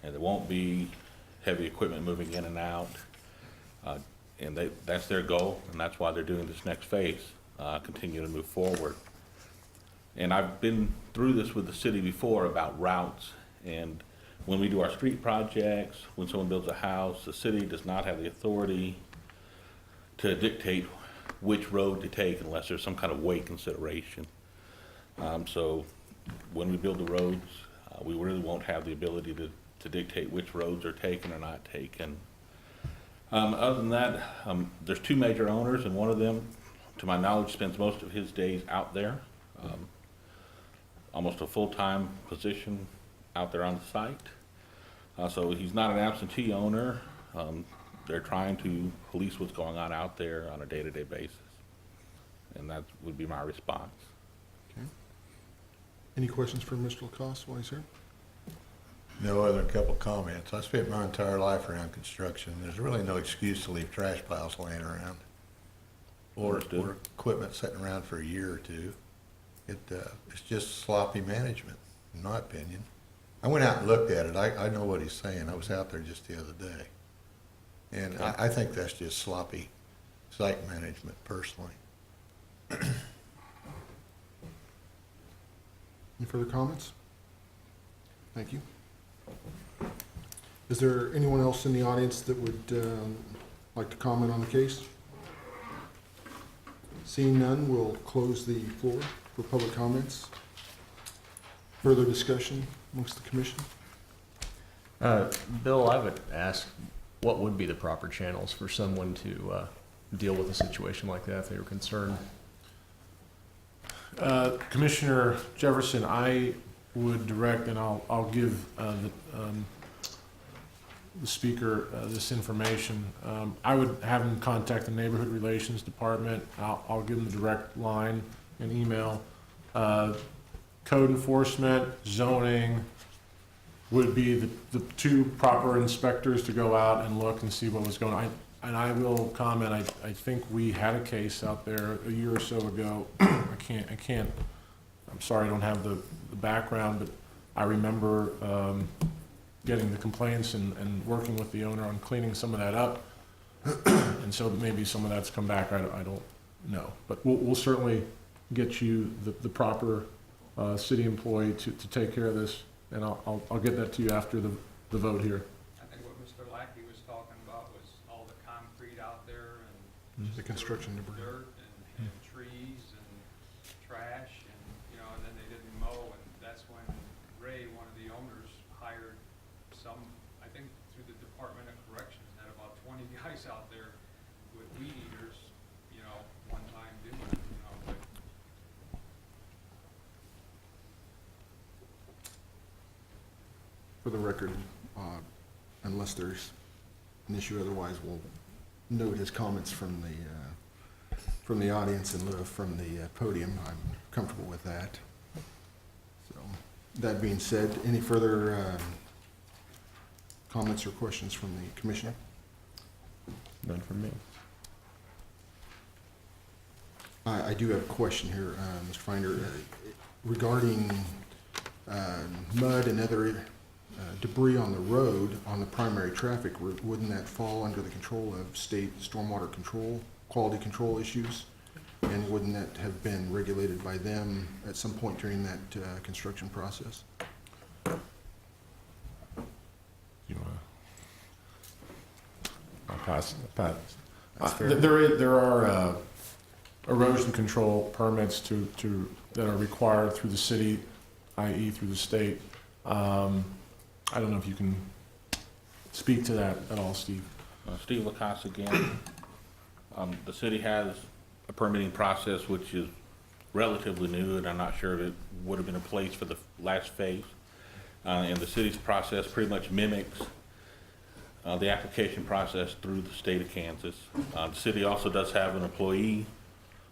and there won't be heavy equipment moving in and out. And that's their goal, and that's why they're doing this next phase, continue to move forward. And I've been through this with the city before about routes, and when we do our street projects, when someone builds a house, the city does not have the authority to dictate which road to take unless there's some kind of weight consideration. So when we build the roads, we really won't have the ability to dictate which roads are taken or not taken. Other than that, there's two major owners, and one of them, to my knowledge, spends most of his days out there. Almost a full-time position out there on the site. So he's not an absentee owner. They're trying to police what's going on out there on a day-to-day basis. And that would be my response. Okay. Any questions for Mr. Lacoste while he's here? No other than a couple of comments. I spent my entire life around construction. There's really no excuse to leave trash piles laying around or equipment sitting around for a year or two. It's just sloppy management, in my opinion. I went out and looked at it. I know what he's saying. I was out there just the other day. And I think that's just sloppy site management, personally. Any further comments? Thank you. Is there anyone else in the audience that would like to comment on the case? Seeing none, we'll close the floor for public comments. Further discussion amongst the commission? Bill, I would ask, what would be the proper channels for someone to deal with a situation like that if they were concerned? Commissioner Jefferson, I would direct, and I'll give the speaker this information. I would have him contact the Neighborhood Relations Department. I'll give him the direct line and email. Code enforcement, zoning would be the two proper inspectors to go out and look and see what was going on. And I will comment, I think we had a case out there a year or so ago. I can't, I'm sorry I don't have the background, but I remember getting the complaints and working with the owner on cleaning some of that up. And so maybe some of that's come back, I don't know. But we'll certainly get you the proper city employee to take care of this, and I'll get that to you after the vote here. I think what Mr. Lackey was talking about was all the concrete out there and The construction debris. dirt and trees and trash, and, you know, and then they didn't mow, and that's when Ray, one of the owners, hired some, I think through the Department of Corrections, had about 20 guys out there with weed eaters, you know, one time doing it, you know, but For the record, unless there's an issue otherwise, we'll note his comments from the from the audience in lieu of from the podium. I'm comfortable with that. So, that being said, any further comments or questions from the commissioner? None from me. I do have a question here, Mr. Finder, regarding mud and other debris on the road on the primary traffic route. Wouldn't that fall under the control of state stormwater control, quality control issues? And wouldn't that have been regulated by them at some point during that construction process? You wanna? I'll pass. That's fair. There are erosion control permits that are required through the city, i.e. through the state. I don't know if you can speak to that at all, Steve. Steve Lacoste again. The city has a permitting process which is relatively new, and I'm not sure if it would have been in place for the last phase. And the city's process pretty much mimics the application process through the state of Kansas. The city also does have an employee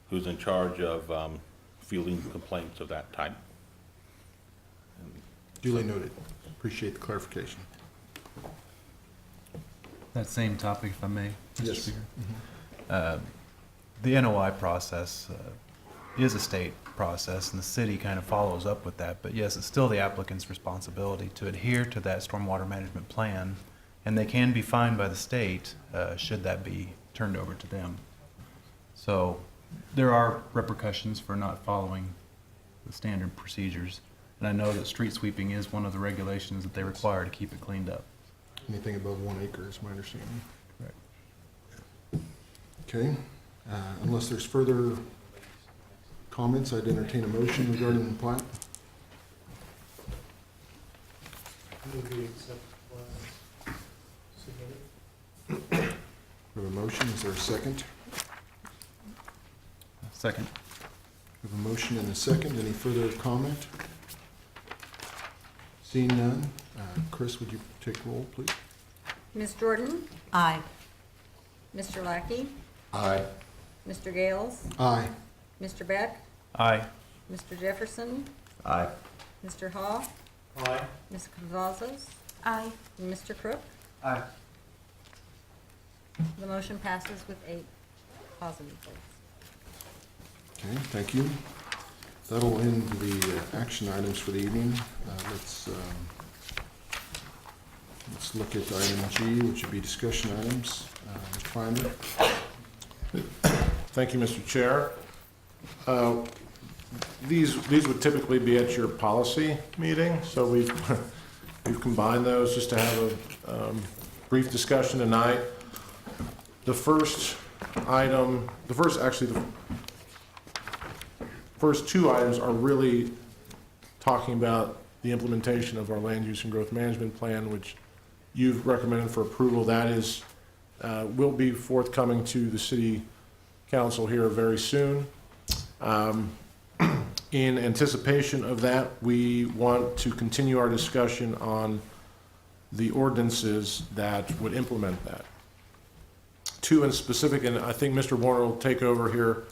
who's in charge of fielding complaints of that type. Duly noted. Appreciate the clarification. That same topic, if I may, Mr. Yes. Speaker. The NOI process is a state process, and the city kind of follows up with that. But yes, it's still the applicant's responsibility to adhere to that stormwater management plan, and they can be fined by the state should that be turned over to them. So there are repercussions for not following the standard procedures. And I know that street sweeping is one of the regulations that they require to keep it cleaned up. Anything above 1 acre is my understanding. Correct. Okay, unless there's further comments, I'd entertain a motion regarding the plat. We have a motion, is there a second? Second. We have a motion and a second, any further comment? Seeing none, Chris, would you take roll, please? Ms. Jordan? Aye. Mr. Lackey? Aye. Mr. Gales? Aye. Mr. Beck? Aye. Mr. Jefferson? Aye. Mr. Hall? Aye. Ms. Cavazos? Aye. And Mr. Crook? Aye. The motion passes with 8 positive votes. Okay, thank you. That'll end the action items for the evening. Let's look at item G, which would be discussion items. Mr. Finder? Thank you, Mr. Chair. These would typically be at your policy meeting, so we've combined those just to have a brief discussion tonight. The first two items are really talking about the implementation of our land use and growth management plan, which you've recommended for approval. That is, will be forthcoming to the city council here very soon. In anticipation of that, we want to continue our discussion on the ordinances that would implement that. Two in specific, and I think Mr. Warner will take over here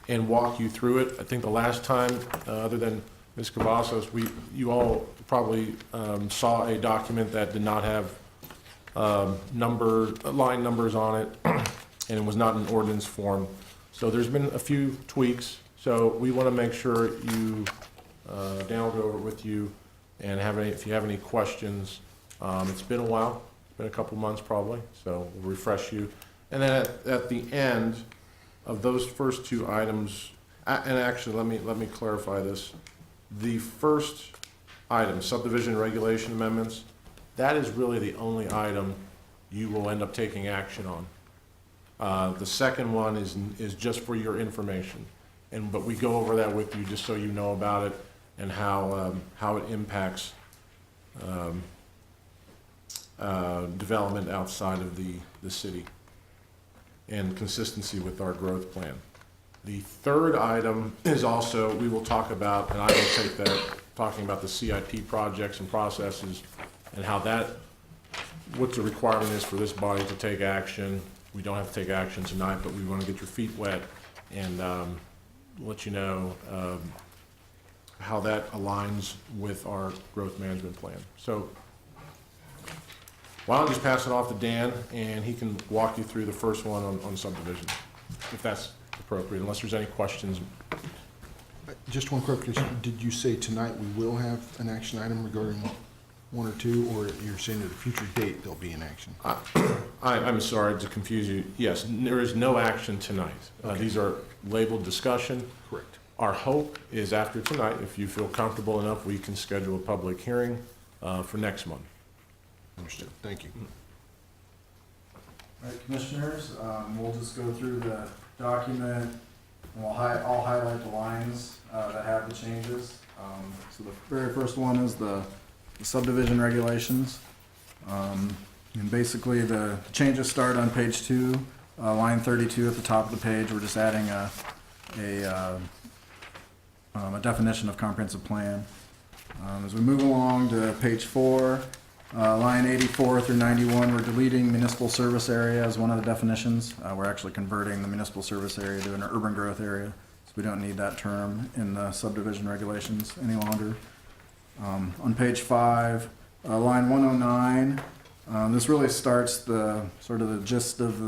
and walk you through it. I think the last time, other than Ms. Cavazos, you all probably saw a document that did not have line numbers on it, and it was not in ordinance form. So there's been a few tweaks. So we want to make sure Dan will go over it with you, and if you have any questions. It's been a while. It's been a couple months probably, so we'll refresh you. And then at the end of those first two items, and actually let me clarify this. The first item, subdivision regulation amendments, that is really the only item you will end up taking action on. The second one is just for your information, but we go over that with you just so you know about it and how it impacts development outside of the city and consistency with our growth plan. The third item is also, we will talk about, and I will take that, talking about the CIP projects and processes and how that, what the requirement is for this body to take action we don't have to take action tonight, but we want to get your feet wet and let you know how that aligns with our growth management plan. So why don't I just pass it off to Dan, and he can walk you through the first one on subdivision, if that's appropriate, unless there's any questions. Just one quick question. Did you say tonight we will have an action item regarding 1 or 2, or you're saying at a future date there'll be an action? I'm sorry to confuse you. Yes, there is no action tonight. Okay. These are labeled discussion. Correct. Our hope is after tonight, if you feel comfortable enough, we can schedule a public hearing for next month. Understood. Thank you. All right, commissioners, we'll just go through the document, and I'll highlight the lines that have the changes. So the very first one is the subdivision regulations. And basically the changes start on page 2, line 32 at the top of the page. We're just adding a definition of comprehensive plan. As we move along to page 4, line 84 through 91, we're deleting municipal service area as one of the definitions. We're actually converting the municipal service area to an urban growth area, so we don't need that term in the subdivision regulations any longer. On page 5, line 109, this really starts the sort of the gist of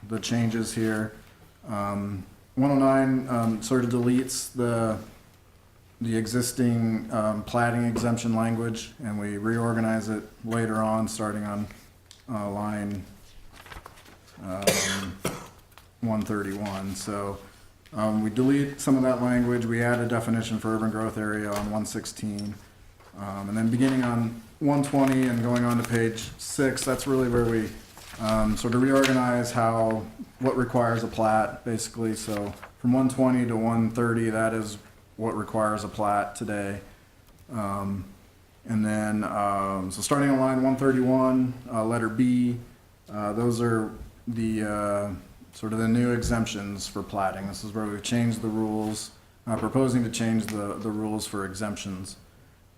the changes here. 109 sort of deletes the existing plating exemption language, and we reorganize it later on, starting on line 131. So we delete some of that language. We add a definition for urban growth area on 116. And then beginning on 120 and going on to page 6, that's really where we sort of reorganize what requires a plat, basically. So from 120 to 130, that is what requires a plat today. And then, so starting on line 131, letter B, those are the sort of the new exemptions for platting. This is where we've changed the rules, proposing to change the rules for exemptions.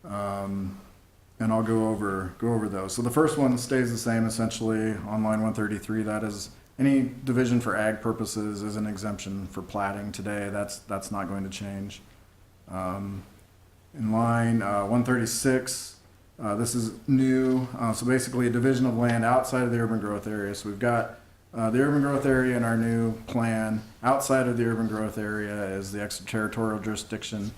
And I'll go over those. So the first one stays the same essentially on line 133. That is, any division for ag purposes is an exemption for platting today. That's not going to change. In line 136, this is new. So basically a division of land outside of the urban growth area. So we've got the urban growth area in our new plan. Outside of the urban growth area is the extraterritorial jurisdiction.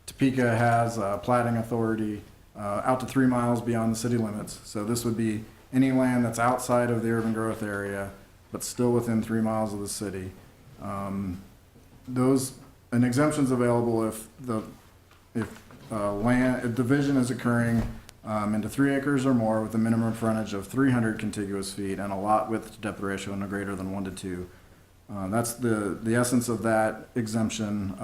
Topeka has platting authority out to 3 miles beyond the city limits. So this would be any land that's outside of the urban growth area, but still within 3 miles of the city. An exemption's available if a division is occurring into 3 acres or more with a minimum frontage of 300 contiguous feet and a lot width to depth ratio no greater than 1 to 2. That's the essence of that exemption.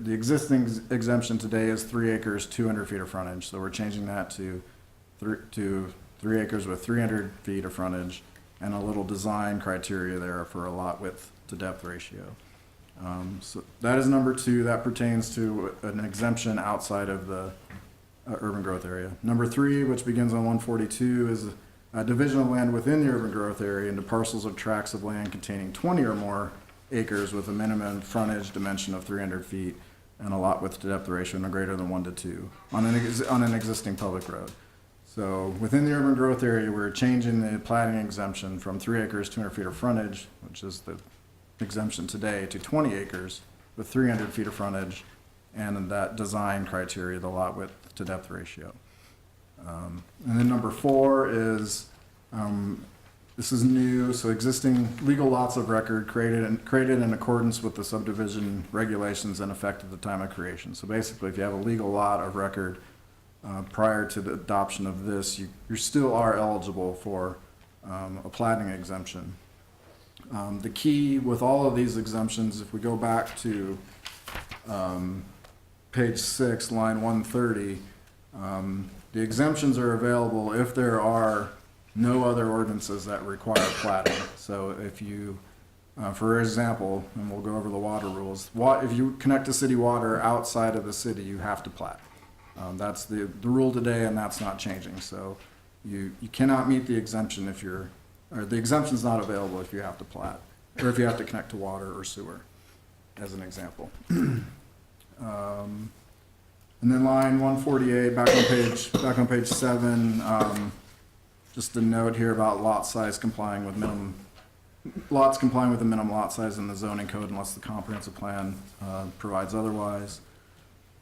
The existing exemption today is 3 acres, 200 feet of frontage. So we're changing that to 3 acres with 300 feet of frontage and a little design criteria there for a lot width to depth ratio. So that is number 2. That pertains to an exemption outside of the urban growth area. Number 3, which begins on 142, is a division of land within the urban growth area into parcels or tracts of land containing 20 or more acres with a minimum frontage dimension of 300 feet and a lot width to depth ratio no greater than 1 to 2 on an existing public road. So within the urban growth area, we're changing the platting exemption from 3 acres, 200 feet of frontage, which is the exemption today, to 20 acres with 300 feet of frontage and that design criteria, the lot width to depth ratio. And then number 4 is, this is new, so existing legal lots of record created in accordance with the subdivision regulations in effect at the time of creation. So basically, if you have a legal lot of record prior to the adoption of this, you still are eligible for a platting exemption. The key with all of these exemptions, if we go back to page 6, line 130, the exemptions are available if there are no other ordinances that require platting. So if you, for example, and we'll go over the water rules, if you connect to city water outside of the city, you have to plat. That's the rule today, and that's not changing. So you cannot meet the exemption if you're or the exemption's not available if you have to plat, or if you have to connect to water or sewer, as an example. And then line 148, back on page 7, just a note here about lot size complying with lots complying with the minimum lot size in the zoning code unless the comprehensive plan provides otherwise.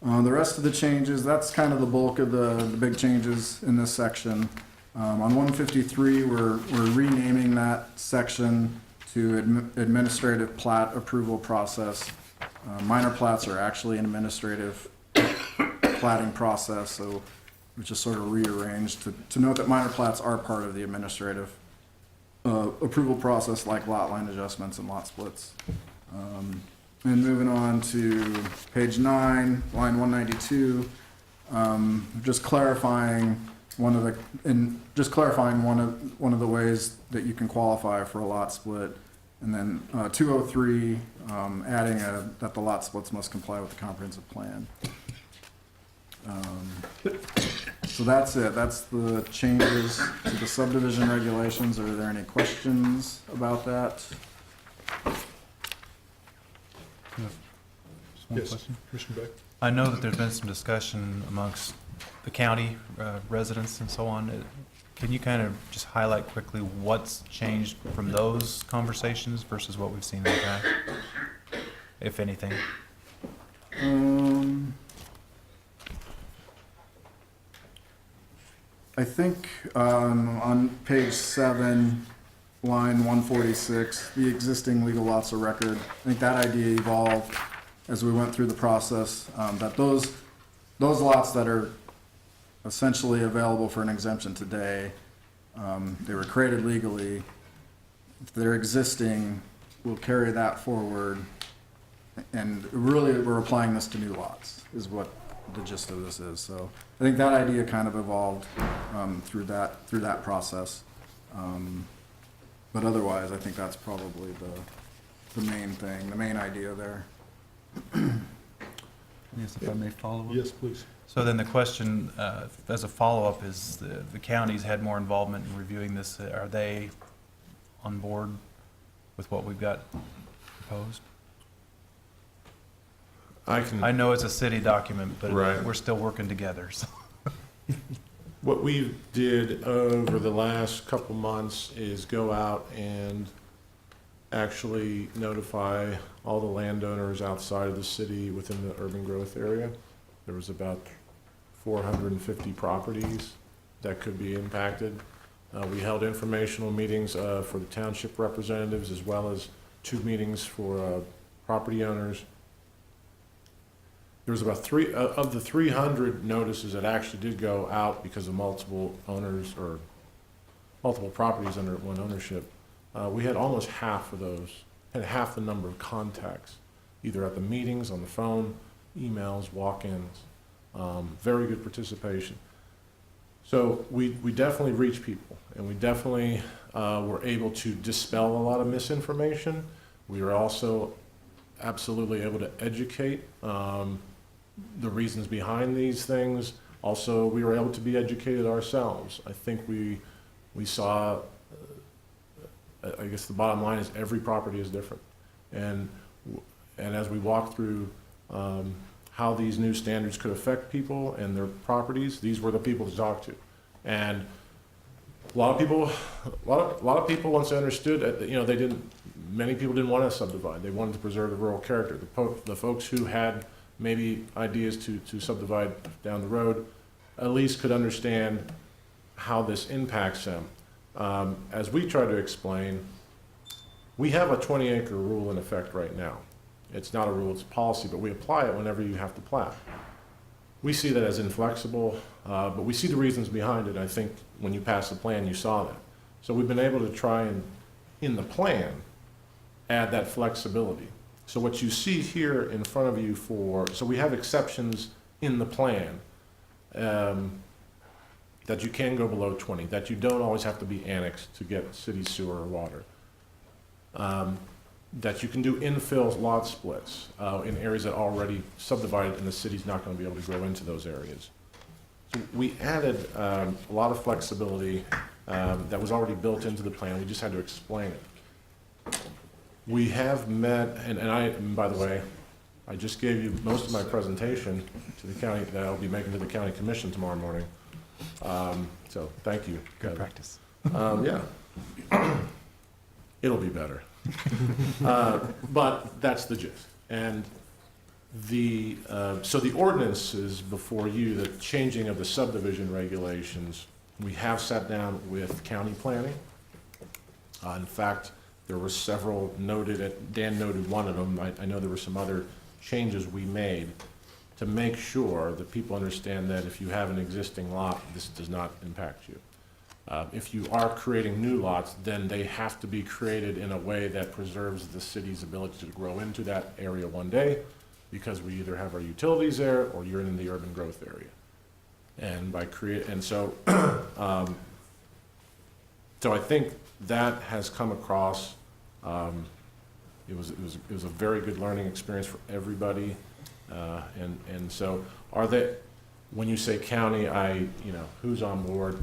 The rest of the changes, that's kind of the bulk of the big changes in this section. On 153, we're renaming that section to administrative plat approval process. Minor plats are actually an administrative platting process, so we just sort of rearranged to note that minor plats are part of the administrative approval process, like lot line adjustments and lot splits. And moving on to page 9, line 192, just clarifying one of the ways that you can qualify for a lot split. And then 203, adding that the lot splits must comply with the comprehensive plan. So that's it. That's the changes to the subdivision regulations. Are there any questions about that? Yes, Commissioner Beck? I know that there's been some discussion amongst the county residents and so on. Can you kind of just highlight quickly what's changed from those conversations versus what we've seen in the past, if anything? I think on page 7, line 146, the existing legal lots of record, I think that idea evolved as we went through the process, that those lots that are essentially available for an exemption today, they were created legally. If they're existing, we'll carry that forward. And really, we're applying this to new lots, is what the gist of this is. So I think that idea kind of evolved through that process. But otherwise, I think that's probably the main thing, the main idea there. Yes, if I may follow up? Yes, please. So then the question, as a follow-up, is the county's had more involvement in reviewing this. Are they on board with what we've got proposed? I know it's a city document, but Right. we're still working together, so. What we did over the last couple months is go out and actually notify all the landowners outside of the city within the urban growth area. There was about 450 properties that could be impacted. We held informational meetings for the township representatives, as well as 2 meetings for property owners. There was about of the 300 notices that actually did go out because of multiple owners or multiple properties under one ownership. We had almost half of those, had half the number of contacts, either at the meetings, on the phone, emails, walk-ins. Very good participation. So we definitely reach people, and we definitely were able to dispel a lot of misinformation. We were also absolutely able to educate the reasons behind these things. Also, we were able to be educated ourselves. I think we saw, I guess the bottom line is every property is different. And as we walked through how these new standards could affect people and their properties, these were the people to talk to. And a lot of people, once they understood, many people didn't want to subdivide. They wanted to preserve the rural character. The folks who had maybe ideas to subdivide down the road at least could understand how this impacts them. As we try to explain, we have a 20-acre rule in effect right now. It's not a rule, it's a policy, but we apply it whenever you have to plat. We see that as inflexible, but we see the reasons behind it. I think when you passed the plan, you saw that. So we've been able to try and, in the plan, add that flexibility. So what you see here in front of you so we have exceptions in the plan, that you can go below 20, that you don't always have to be annexed to get city sewer or water. That you can do infill lot splits in areas that are already subdivided and the city's not going to be able to grow into those areas. So we added a lot of flexibility that was already built into the plan. We just had to explain it. We have met, and by the way, I just gave you most of my presentation to the county that I'll be making to the county commission tomorrow morning. So thank you. Good practice. Yeah. It'll be better. But that's the gist. And so the ordinance is before you, the changing of the subdivision regulations. We have sat down with county planning. In fact, there were several noted, Dan noted one of them. I know there were some other changes we made to make sure that people understand that if you have an existing lot, this does not impact you. If you are creating new lots, then they have to be created in a way that preserves the city's ability to grow into that area one day, because we either have our utilities there or you're in the urban growth area. And so I think that has come across. It was a very good learning experience for everybody. And so when you say county, who's on board?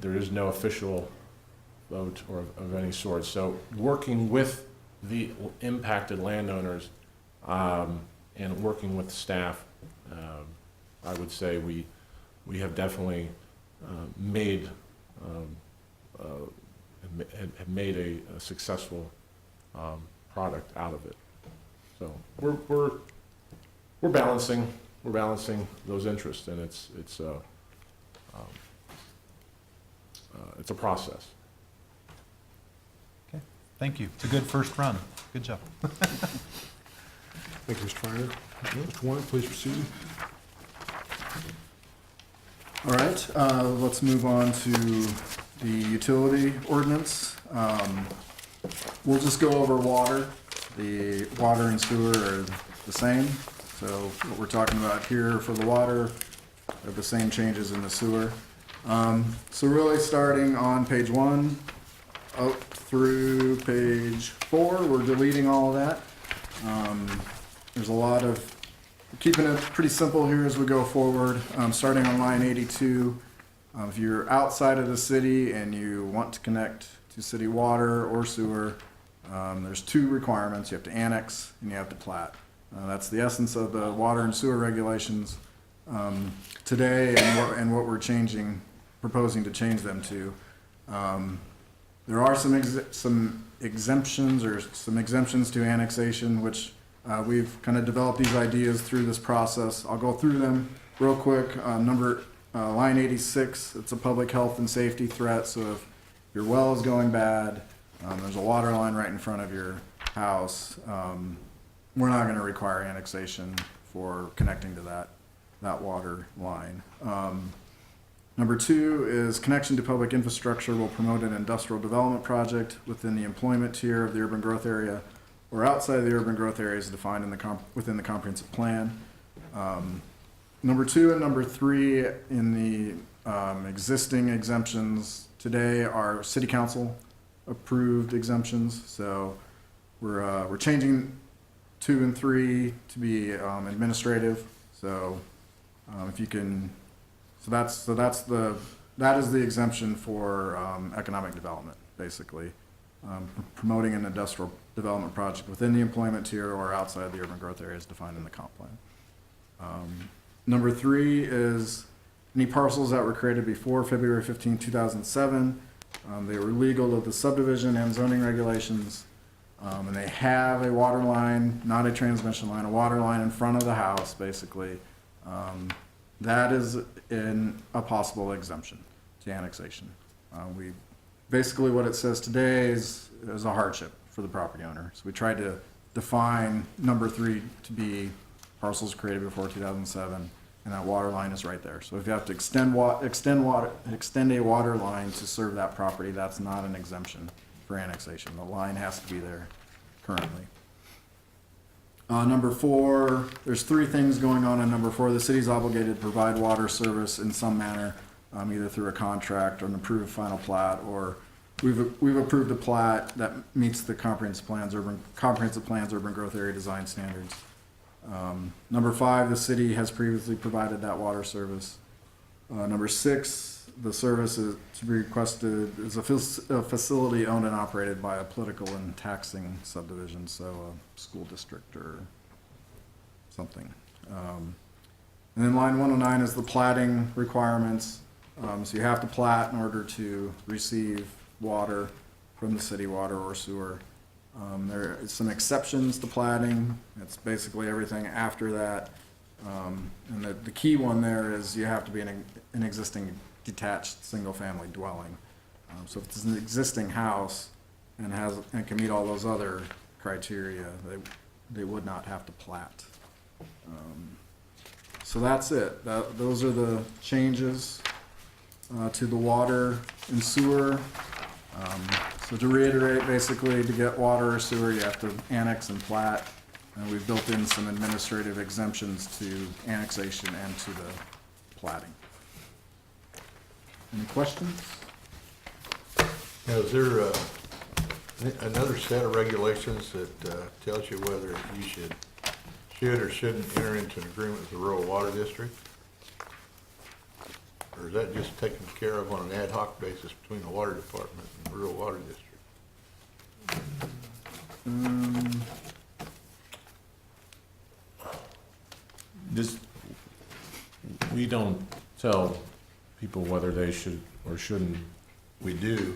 There is no official vote or of any sort. So working with the impacted landowners and working with staff, I would say we have definitely made a successful product out of it. So we're balancing those interests, and it's a process. Okay, thank you. It's a good first run. Good job. Thank you, Mr. Finer. Mr. Warren, please proceed. All right, let's move on to the utility ordinance. We'll just go over water. The water and sewer are the same. So what we're talking about here for the water are the same changes in the sewer. So really starting on page 1 up through page 4, we're deleting all of that. There's a lot of, keeping it pretty simple here as we go forward. Starting on line 82, if you're outside of the city and you want to connect to city water or sewer, there's 2 requirements. You have to annex and you have to plat. That's the essence of the water and sewer regulations today, and what we're proposing to change them to. There are some exemptions to annexation, which we've kind of developed these ideas through this process. I'll go through them real quick. Line 86, it's a public health and safety threat. So if your well is going bad, there's a water line right in front of your house, we're not going to require annexation for connecting to that water line. Number 2 is connection to public infrastructure will promote an industrial development project within the employment tier of the urban growth area or outside the urban growth areas defined within the comprehensive plan. Number 2 and number 3 in the existing exemptions today are city council approved exemptions. So we're changing 2 and 3 to be administrative. So if you can, that is the exemption for economic development, basically. Promoting an industrial development project within the employment tier or outside the urban growth areas defined in the comp plan. Number 3 is any parcels that were created before February 15, 2007. They were legal to the subdivision and zoning regulations, and they have a water line, not a transmission line, a water line in front of the house, basically. That is a possible exemption to annexation. Basically what it says today is a hardship for the property owner. So we tried to define number 3 to be parcels created before 2007, and that water line is right there. So if you have to extend a water line to serve that property, that's not an exemption for annexation. The line has to be there currently. Number 4, there's 3 things going on in number 4. The city's obligated to provide water service in some manner, either through a contract or an approved final plat, or we've approved a plat that meets the comprehensive plans, urban growth area design standards. Number 5, the city has previously provided that water service. Number 6, the service is to be requested is a facility owned and operated by a political and taxing subdivision, so a school district or something. And then line 109 is the platting requirements. So you have to plat in order to receive water from the city, water or sewer. There is some exceptions to platting. It's basically everything after that. And the key one there is you have to be an existing detached single-family dwelling. So if it's an existing house and can meet all those other criteria, they would not have to plat. So that's it. Those are the changes to the water and sewer. So to reiterate, basically, to get water or sewer, you have to annex and plat. And we've built in some administrative exemptions to annexation and to the platting. Any questions? Now, is there another set of regulations that tells you whether you should or shouldn't enter into an agreement with the rural water district? Or is that just taken care of on an ad hoc basis between the water department and the rural water district? We don't tell people whether they should or shouldn't. We do.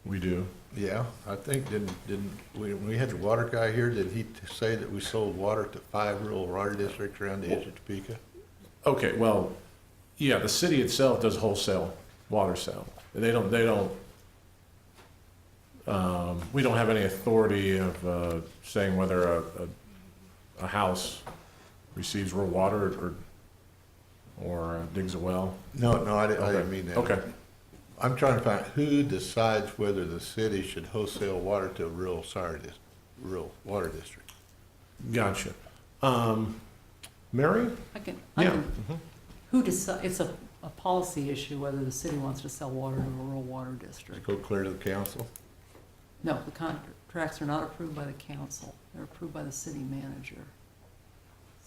We do. Yeah, I think, when we had the water guy here, did he say that we sold water to 5 rural water districts around the edge of Topeka? Okay, well, yeah, the city itself does wholesale water sale. We don't have any authority of saying whether a house receives rural water or digs a well. No, I didn't mean that. Okay. I'm trying to find who decides whether the city should wholesale water to a rural water district. Gotcha. Mary? I can, Yeah. who decide, it's a policy issue whether the city wants to sell water to a rural water district. Go clear to the council. No, the contracts are not approved by the council. They're approved by the city manager.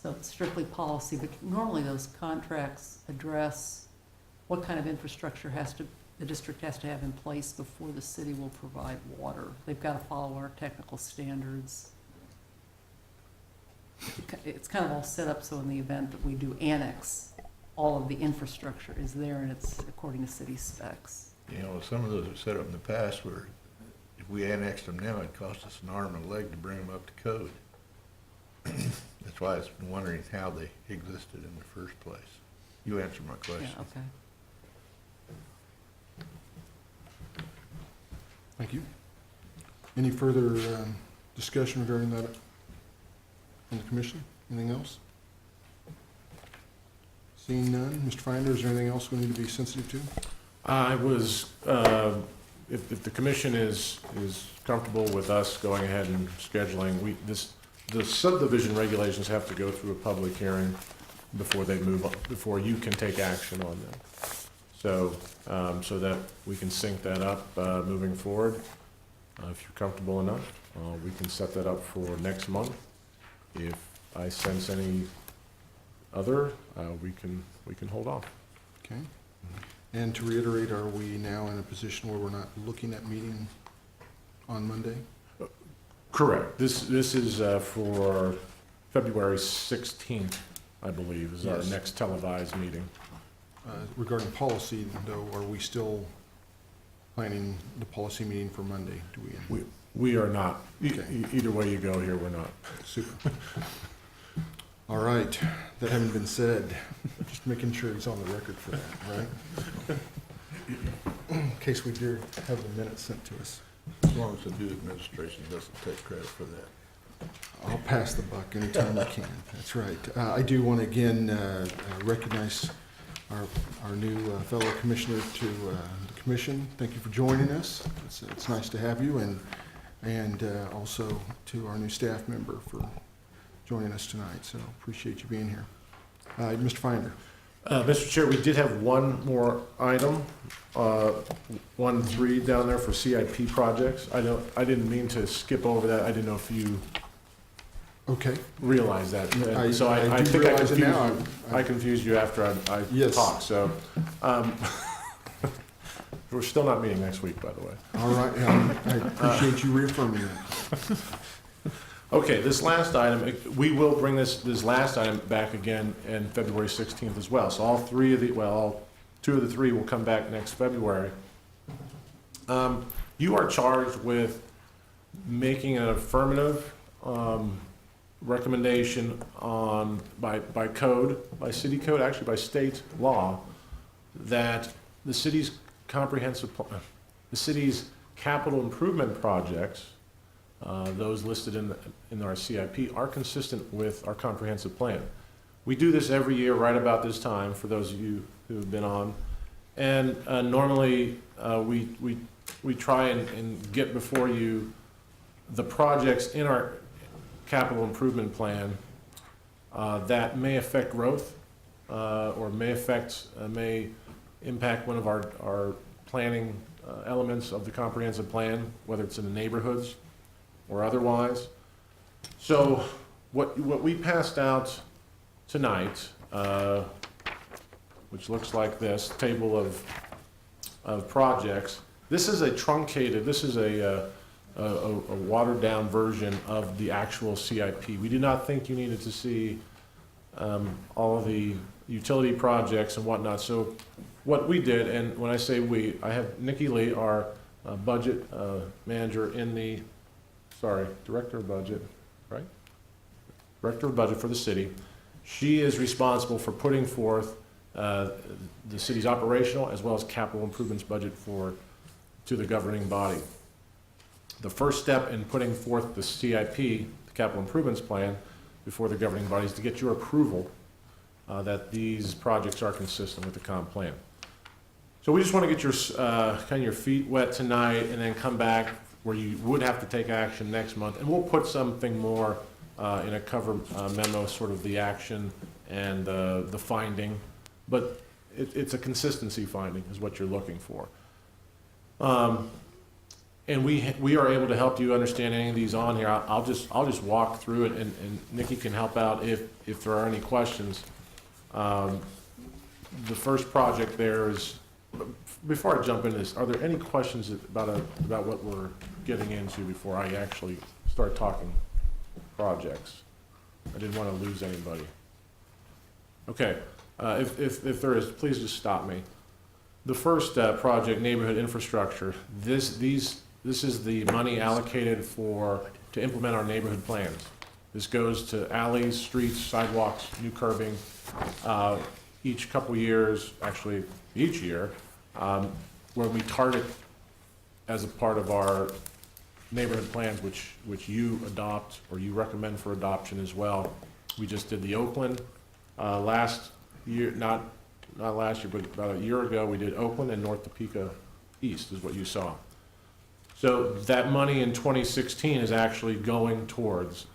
So it's strictly policy, but normally those contracts address what kind of infrastructure the district has to have in place before the city will provide water. They've got to follow our technical standards. It's kind of all set up so in the event that we do annex, all of the infrastructure is there and it's according to city specs. You know, some of those are set up in the past where if we annexed them now, it'd cost us an arm and a leg to bring them up to code. That's why I was wondering how they existed in the first place. You answered my question. Yeah, okay. Thank you. Any further discussion regarding that on the commission? Anything else? Seeing none, Mr. Finder, is there anything else we need to be sensitive to? I was, if the commission is comfortable with us going ahead and scheduling, the subdivision regulations have to go through a public hearing before they move on, before you can take action on them. So, so that we can sync that up moving forward. If you're comfortable enough, we can set that up for next month. If I sense any other, we can hold off. Okay. And to reiterate, are we now in a position where we're not looking at meeting on Monday? Correct. This is for February 16th, I believe, is our Yes. next televised meeting. Regarding policy, though, are we still planning the policy meeting for Monday? Do we? We are not. Okay. Either way you go here, we're not. Super. All right. That having been said, just making sure it's on the record for that, right? In case we do have the minutes sent to us. As long as the new administration doesn't take credit for that. I'll pass the buck anytime I can. That's right. I do want to again recognize our new fellow commissioner to the commission. Thank you for joining us. It's nice to have you, and also to our new staff member for joining us tonight. So appreciate you being here. Mr. Finder. Mr. Chair, we did have one more item, 1.3 down there for CIP projects. I didn't mean to skip over that. I didn't know if you Okay. realize that. I- So I I do think I realize it confused now. you. I confused you after I Yes. talked, so. We're still not meeting next week, by the way. All right, I appreciate you reaffirming that. Okay, this last item, we will bring this last item back again in February 16th as well. So all three of the, well, all two of the three will come back next February. You are charged with making an affirmative recommendation on, by code, by city code, actually by state law, that the city's the city's capital improvement projects, those listed in our CIP, are consistent with our comprehensive plan. We do this every year right about this time, for those of you who have been on. And normally, we try and get before you the projects in our capital improvement plan that may affect growth or may impact one of our planning elements of the comprehensive plan, whether it's in the neighborhoods or otherwise. So what we passed out tonight, which looks like this table of projects, this is a truncated, this is a watered down version of the actual CIP. We did not think you needed to see all of the utility projects and whatnot. So what we did, and when I say we, I have Nikki Lee, our budget manager director of budget, right? Director of budget for the city. She is responsible for putting forth the city's operational as well as capital improvements budget to the governing body. The first step in putting forth the CIP, the capital improvements plan, before the governing body is to get your approval that these projects are consistent with the comp plan. So we just want to get your kind of your feet wet tonight, and then come back where you would have to take action next month, and we'll put something more in a cover memo, sort of the action and the finding, but it's a consistency finding is what you're looking for. And we are able to help you understand any of these on here. I'll just walk through it, and Nikki can help out if there are any questions. The first project there is, before I jump into this, are there any questions about what we're getting into before I actually start talking projects? I didn't want to lose anybody. Okay, if there is, please just stop me. The first project, neighborhood infrastructure, this is the money allocated to implement our neighborhood plans. This goes to alleys, streets, sidewalks, new curbing, each couple years, actually each year, where we target as a part of our neighborhood plans, which you adopt or you recommend for adoption as well. We just did the Oakland last year, not last year, but about a year ago, we did Oakland and North Topeka East is what you saw. So that money in 2016 is actually going towards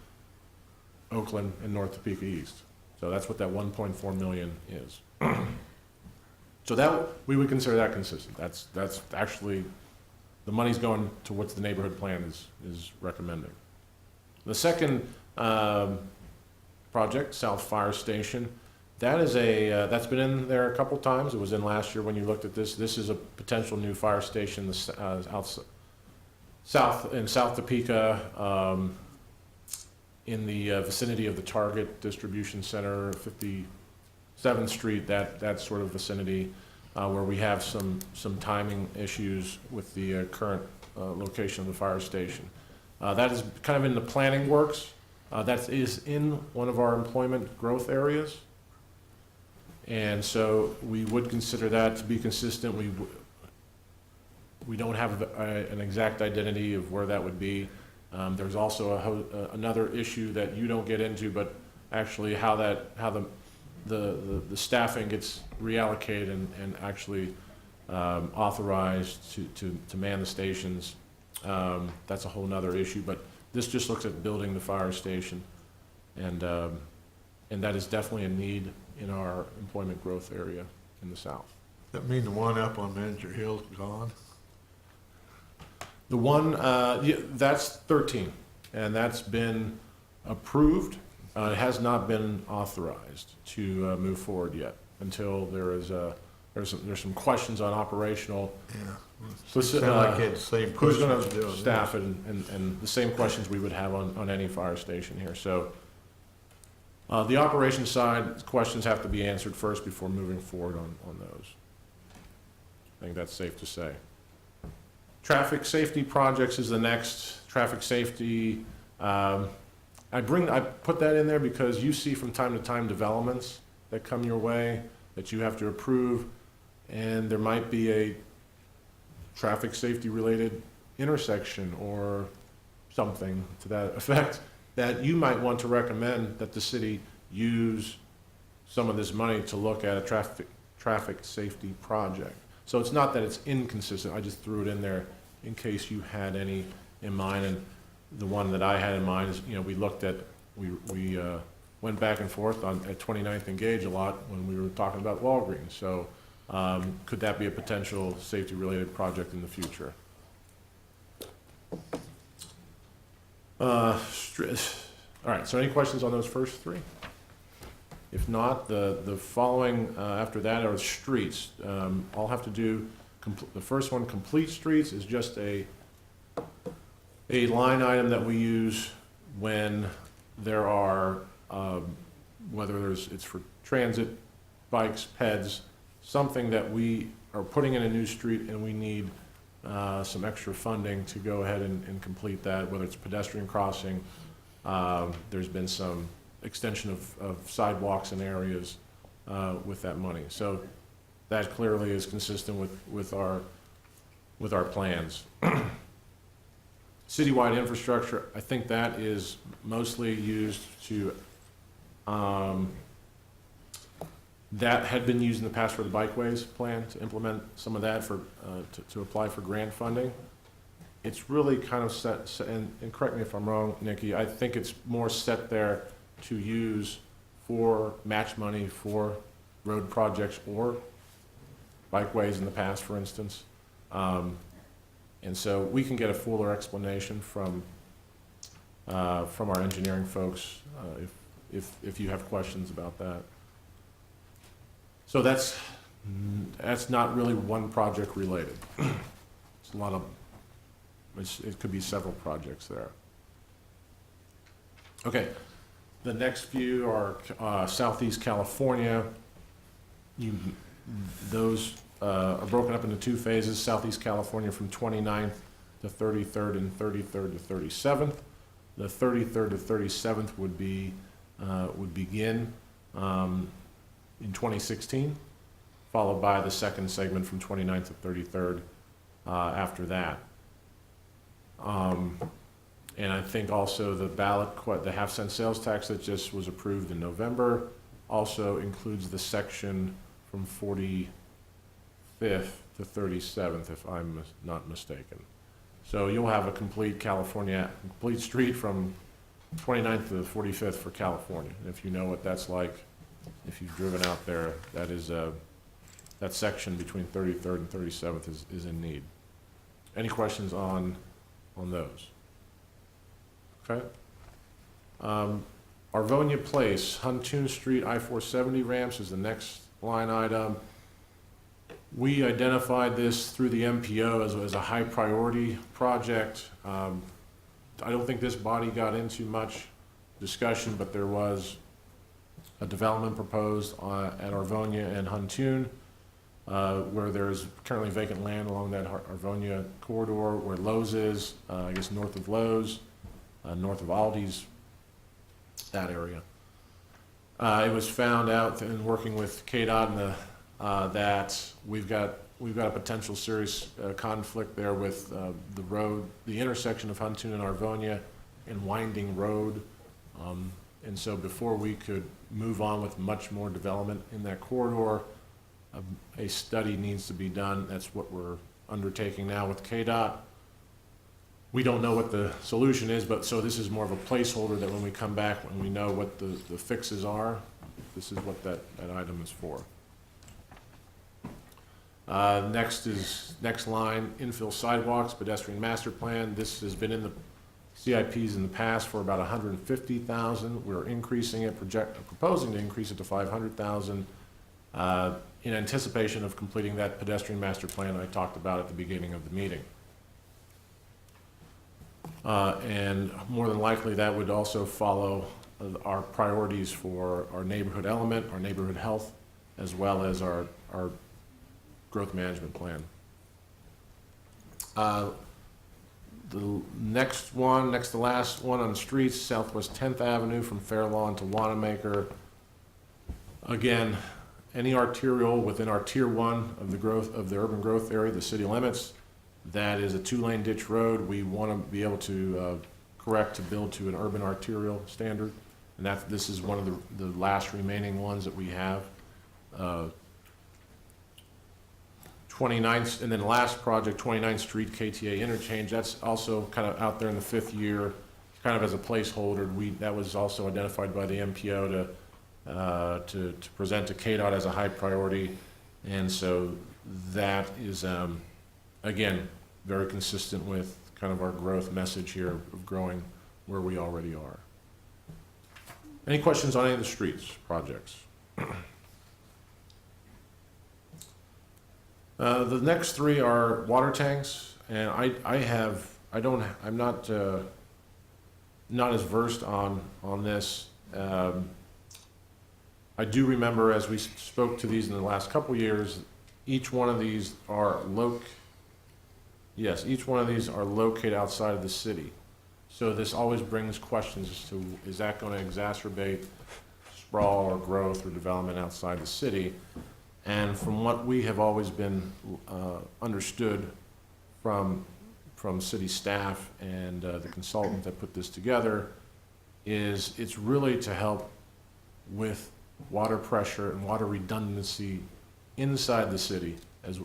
Oakland and North Topeka East. So that's what that 1.4 million is. So that, we would consider that consistent. That's actually, the money's going to what the neighborhood plan is recommending. The second project, South Fire Station, that is that's been in there a couple times. It was in last year when you looked at this. This is a potential new fire station in South Topeka, in the vicinity of the Target Distribution Center, 57th Street, that sort of vicinity, where we have some timing issues with the current location of the fire station. That is kind of in the planning works. That is in one of our employment growth areas. And so we would consider that to be consistent. We don't have an exact identity of where that would be. There's also another issue that you don't get into, but actually how the staffing gets reallocated and actually authorized to man the stations. That's a whole nother issue, but this just looks at building the fire station, and that is definitely a need in our employment growth area in the south. That mean the one up on Manager Hill's gone? The one, yeah, that's 13, and that's been approved. It has not been authorized to move forward yet until there's some questions on operational. Yeah. Sound like it's the same Who's question going as doing to this. staff it and the same questions we would have on any fire station here. So the operations side, questions have to be answered first before moving forward on those. I think that's safe to say. Traffic safety projects is the next. Traffic safety, I put that in there because you see from time to time developments that come your way that you have to approve, and there might be a traffic safety related intersection or something to that effect that you might want to recommend that the city use some of this money to look at a traffic safety project. So it's not that it's inconsistent, I just threw it in there in case you had any in mind. And the one that I had in mind is, we looked at, we went back and forth at 29th and Gage a lot when we were talking about Walgreens. So could that be a potential safety-related project in the future? All right, so any questions on those first three? If not, the following after that are streets. I'll have to do, the first one, complete streets, is just a line item that we use when there are, whether it's for transit, bikes, peds, something that we are putting in a new street and we need some extra funding to go ahead and complete that, whether it's pedestrian crossing. There's been some extension of sidewalks in areas with that money. So that clearly is consistent with our plans. Citywide infrastructure, I think that is mostly used to, that had been used in the past for the bikeways plan, to implement some of that for, to apply for grant funding. It's really kind of set, and correct me if I'm wrong, Nikki, I think it's more set there to use for match money for road projects or bikeways in the past, for instance. And so we can get a fuller explanation from our engineering folks if you have questions about that. So that's not really one project related. It's a lot of, it could be several projects there. Okay, the next few are Southeast California. Those are broken up into two phases. Southeast California from 29th to 33rd and 33rd to 37th. The 33rd to 37th would begin in 2016, followed by the second segment from 29th to 33rd after that. And I think also the half-cent sales tax that just was approved in November also includes the section from 45th to 37th, if I'm not mistaken. So you'll have a complete complete street from 29th to 45th for California. And if you know what that's like, if you've driven out there, that is that section between 33rd and 37th is in need. Any questions on those? Okay. Arvonia Place, Huntoon Street, I-470 ramps is the next line item. We identified this through the MPO as a high priority project. I don't think this body got into much discussion, but there was a development proposed at Arvonia and Huntoon, where there's currently vacant land along that Arvonia corridor where Lowe's is, I guess north of Lowe's, north of Aldi's, that area. It was found out in working with KDOT that we've got a potential serious conflict there with the road, the intersection of Huntoon and Arvonia and Winding Road. And so before we could move on with much more development in that corridor, a study needs to be done. That's what we're undertaking now with KDOT. We don't know what the solution is, but so this is more of a placeholder that when we come back, when we know what the fixes are, this is what that item is for. Next line, infill sidewalks, pedestrian master plan. This has been in the CIPs in the past for about 150,000. We're increasing it, proposing to increase it to 500,000 in anticipation of completing that pedestrian master plan I talked about at the beginning of the meeting. And more than likely, that would also follow our priorities for our neighborhood element, our neighborhood health, as well as our growth management plan. The next to last one on the streets, Southwest 10th Avenue from Fair Lawn to Wanamaker. Again, any arterial within our tier 1 of the growth of the urban growth area, the city limits, that is a 2-lane ditch road. We want to be able to correct to build to an urban arterial standard, and this is one of the last remaining ones that we have. 29th, and then the last project, 29th Street KTA interchange. That's also kind of out there in the 5th year, kind of as a placeholder. That was also identified by the MPO to present to KDOT as a high priority, and so that is again very consistent with kind of our growth message here of growing where we already are. Any questions on any of the streets projects? The next 3 are water tanks, and I'm not as versed on this. I do remember as we spoke to these in the last couple years, each one of these are located outside of the city. So this always brings questions as to, is that going to exacerbate sprawl or growth or development outside the city? And from what we have always been understood from city staff and the consultant that put this together, is it's really to help with water pressure and water redundancy inside the city as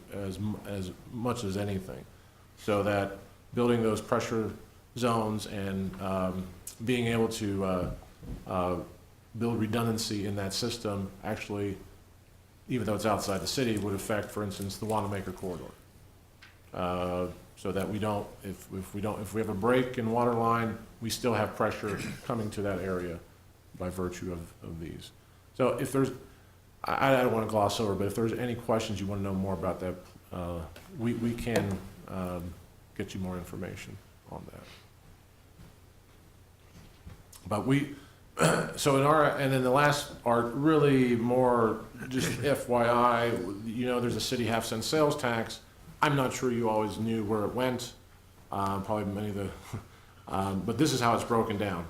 much as anything, so that building those pressure zones and being able to build redundancy in that system actually, even though it's outside the city, would affect, for instance, the Wanamaker corridor. So that we don't, if we have a break in water line, we still have pressure coming to that area by virtue of these. So if there's, I don't want to gloss over, but if there's any questions you want to know more about that, we can get you more information on that. But so and then the last are really more just FYI, there's a city half-cent sales tax. I'm not sure you always knew where it went, probably many of the, but this is how it's broken down.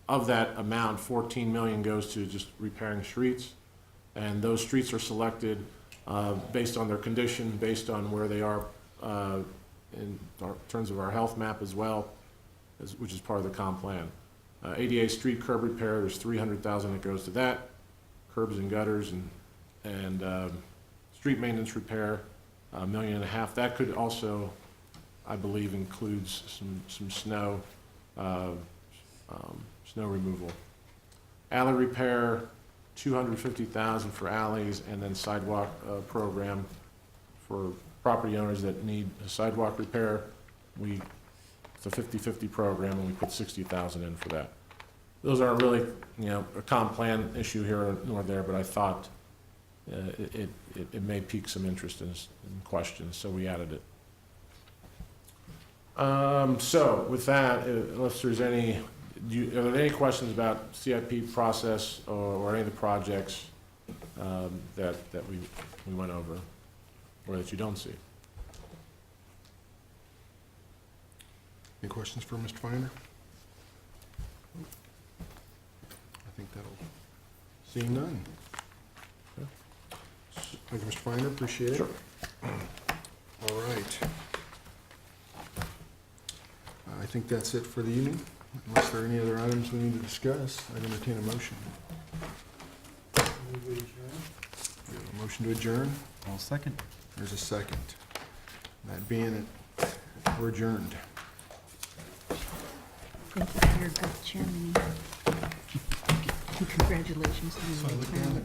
Of that amount, 14 million goes to just repairing streets, and those streets are selected based on their condition, based on where they are in terms of our health map as well, which is part of the comp plan. ADA street curb repair, there's 300,000 that goes to that. Curbs and gutters and street maintenance repair, $1.5 million. That could also, I believe, includes some snow removal. Alley repair, 250,000 for alleys, and then sidewalk program for property owners that need a sidewalk repair. It's a 50-50 program, and we put 60,000 in for that. Those aren't really, a comp plan issue here nor there, but I thought it may pique some interest in questions, so we added it. So with that, unless there's any, are there any questions about CIP process or any of the projects that we went over, or that you don't see? Any questions for Mr. Finder? I think that'll, seeing none. Thank you, Mr. Finder, appreciate it. Sure. All right. I think that's it for the evening. Unless there are any other items we need to discuss, I'd entertain a motion. We have a motion to adjourn. I'll second. There's a second. That being it, we're adjourned. Thank you for your good chairman. Congratulations. So I look down at